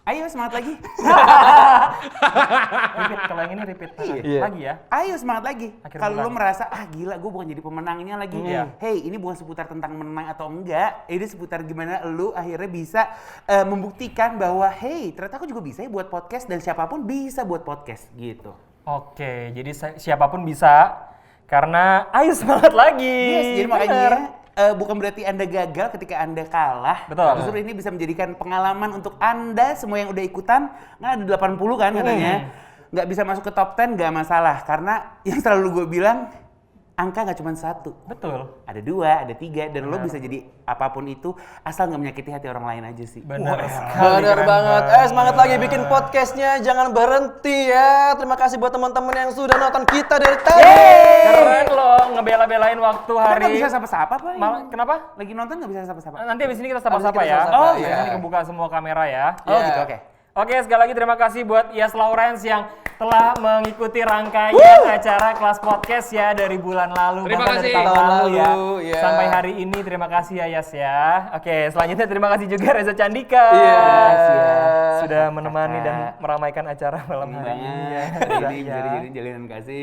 Ayo semangat lagi. Repeat, kalau yang ini repeat. Lagi ya. Ayo semangat lagi. Akhir Kalau bulan. lu merasa, gila gue bukan jadi pemenangnya lagi. Hey, ini bukan seputar tentang menang atau enggak. Ini seputar gimana lu akhirnya bisa membuktikan bahwa, hey, ternyata aku juga bisa ya buat podcast dan siapapun bisa buat podcast gitu. Oke, jadi siapapun bisa. Karena ayo semangat lagi. Yes, jadi makanya bukan berarti Anda gagal ketika Anda kalah. Betul. Justru ini bisa menjadikan pengalaman untuk Anda semua yang udah ikutan. Kan ada 80 kan katanya. Nggak bisa masuk ke top 10 nggak masalah. Karena yang selalu gue bilang, angka nggak cuma satu. Betul. Ada 2, ada 3. Dan lo bisa jadi apapun itu asal nggak menyakiti hati orang lain aja sih. Benar Benar banget. Semangat lagi bikin podcastnya, jangan berhenti ya. Terima kasih buat teman-teman yang sudah nonton kita dari tadi. Keren loh, ngebela-belain waktu hari. Kita nggak bisa sapa-sapa Pak. Kenapa? Lagi nonton nggak bisa sapa-sapa. Nanti abis ini kita sapa-sapa ya. Abis ini kebuka semua kamera ya. Gitu, oke. Oke, sekali lagi terima kasih buat Yas Lawrence yang telah mengikuti rangkaian acara kelas podcast ya dari bulan lalu. Terima bahkan kasih. dari tahun lalu ya. ya. Sampai hari ini terima kasih ya Yas ya. Oke, selanjutnya terima kasih juga Reza Candika. Terima kasih ya. Sudah menemani dan meramaikan acara malam hari ini. Jadi jalinan kasih.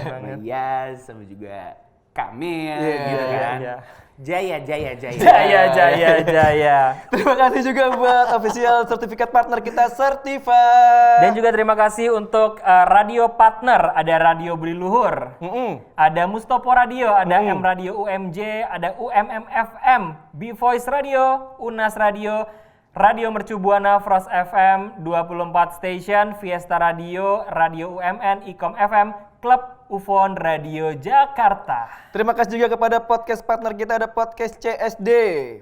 Sama Yas, sama juga Kamil gitu kan. Jaya. Terima kasih juga buat official sertifikat partner kita, Certified. Dan juga terima kasih untuk radio partner, ada Radio Beli Luhur, ada Mustopo Radio, ada M Radio UMJ, ada UMM FM, B-Voice Radio, Unas Radio, Radio Mercu Buana, Frost FM, 24 Station, Fiesta Radio, Radio UMN, Ikom FM, Klub Ufon Radio Jakarta. Terima kasih juga kepada podcast partner kita, ada Podcast CSD,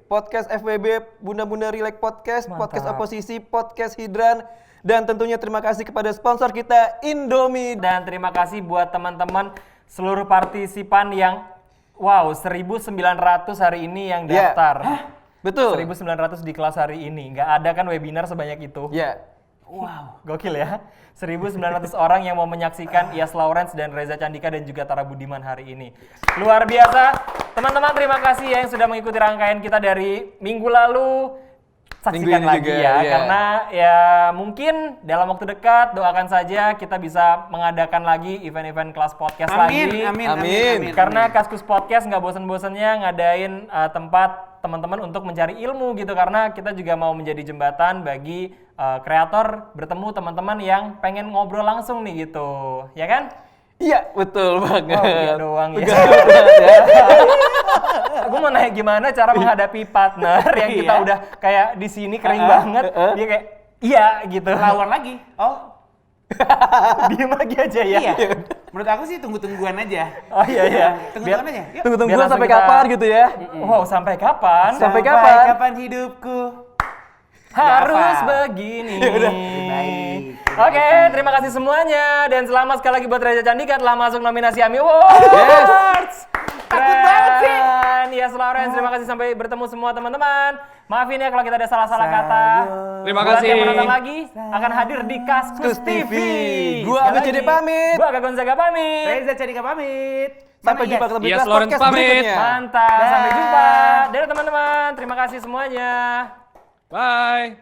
Podcast FWB, Bunda-Bunda Relax Podcast, Podcast Oposisi, Podcast Hidran, dan tentunya terima kasih kepada sponsor kita, Indomie. Dan terima kasih buat teman-teman seluruh partisipan yang, 1.900 hari ini yang daftar. Betul. 1.900 di kelas hari ini. Nggak ada kan webinar sebanyak itu. Wow. Gokil ya. 1.900 orang yang mau menyaksikan Yas Lawrence dan Reza Candika dan juga Tara Budiman hari ini. Luar biasa. Teman-teman terima kasih ya yang sudah mengikuti rangkaian kita dari minggu lalu. Saksikan lagi juga, ya. Karena ya mungkin dalam waktu dekat doakan saja kita bisa mengadakan lagi event-event kelas podcast lagi. Amin. Karena Kaskus Podcast nggak bosan-bosannya ngadain tempat teman-teman untuk mencari ilmu gitu. Karena kita juga mau menjadi jembatan bagi kreator bertemu teman-teman yang pengen ngobrol langsung nih gitu, ya kan? Iya, betul banget. Iya doang ya. Aku mau nanya gimana cara menghadapi partner yang kita udah kayak di sini kering banget, dia kayak iya gitu. Lawan lagi. Diem lagi aja ya. Iya. Menurut aku sih tunggu-tungguan aja. Oh iya. Tunggu-tungguan aja. Yuk. Tunggu-tungguan sampai kapan gitu ya? Wow, sampai kapan? Sampai kapan? Kapan hidupku harus begini. Baik. Oke, terima kasih semuanya dan selamat sekali lagi buat Reza Candika telah masuk nominasi AMI Awards. Takut banget sih. Yas Lawrence, terima kasih sampai bertemu semua teman-teman. Maafin ya kalau kita ada salah-salah kata. Terima Buat kasih. yang menonton lagi akan hadir di Kaskus TV. Gua Agus jadi pamit. Gua Aga Gonzaga pamit. Reza Candika pamit. Sampai jumpa di Yas kelas Lawrence podcast pamit. berikutnya. Mantap, sampai jumpa. Dadah teman-teman, terima kasih semuanya. Bye.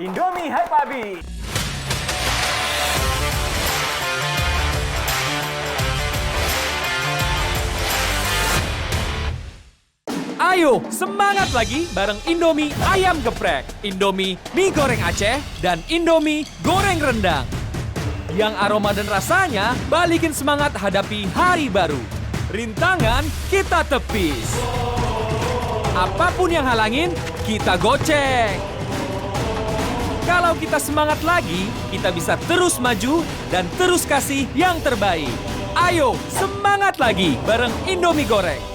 Indomie Hype Abi. Ayo, semangat lagi bareng Indomie Ayam Geprek, Indomie Mie Goreng Aceh, dan Indomie Goreng Rendang. Yang aroma dan rasanya balikin semangat hadapi hari baru. Rintangan kita tepis. Apapun yang halangin, kita gocek. Kalau kita semangat lagi, kita bisa terus maju dan terus kasih yang terbaik. Ayo, semangat lagi bareng Indomie Goreng.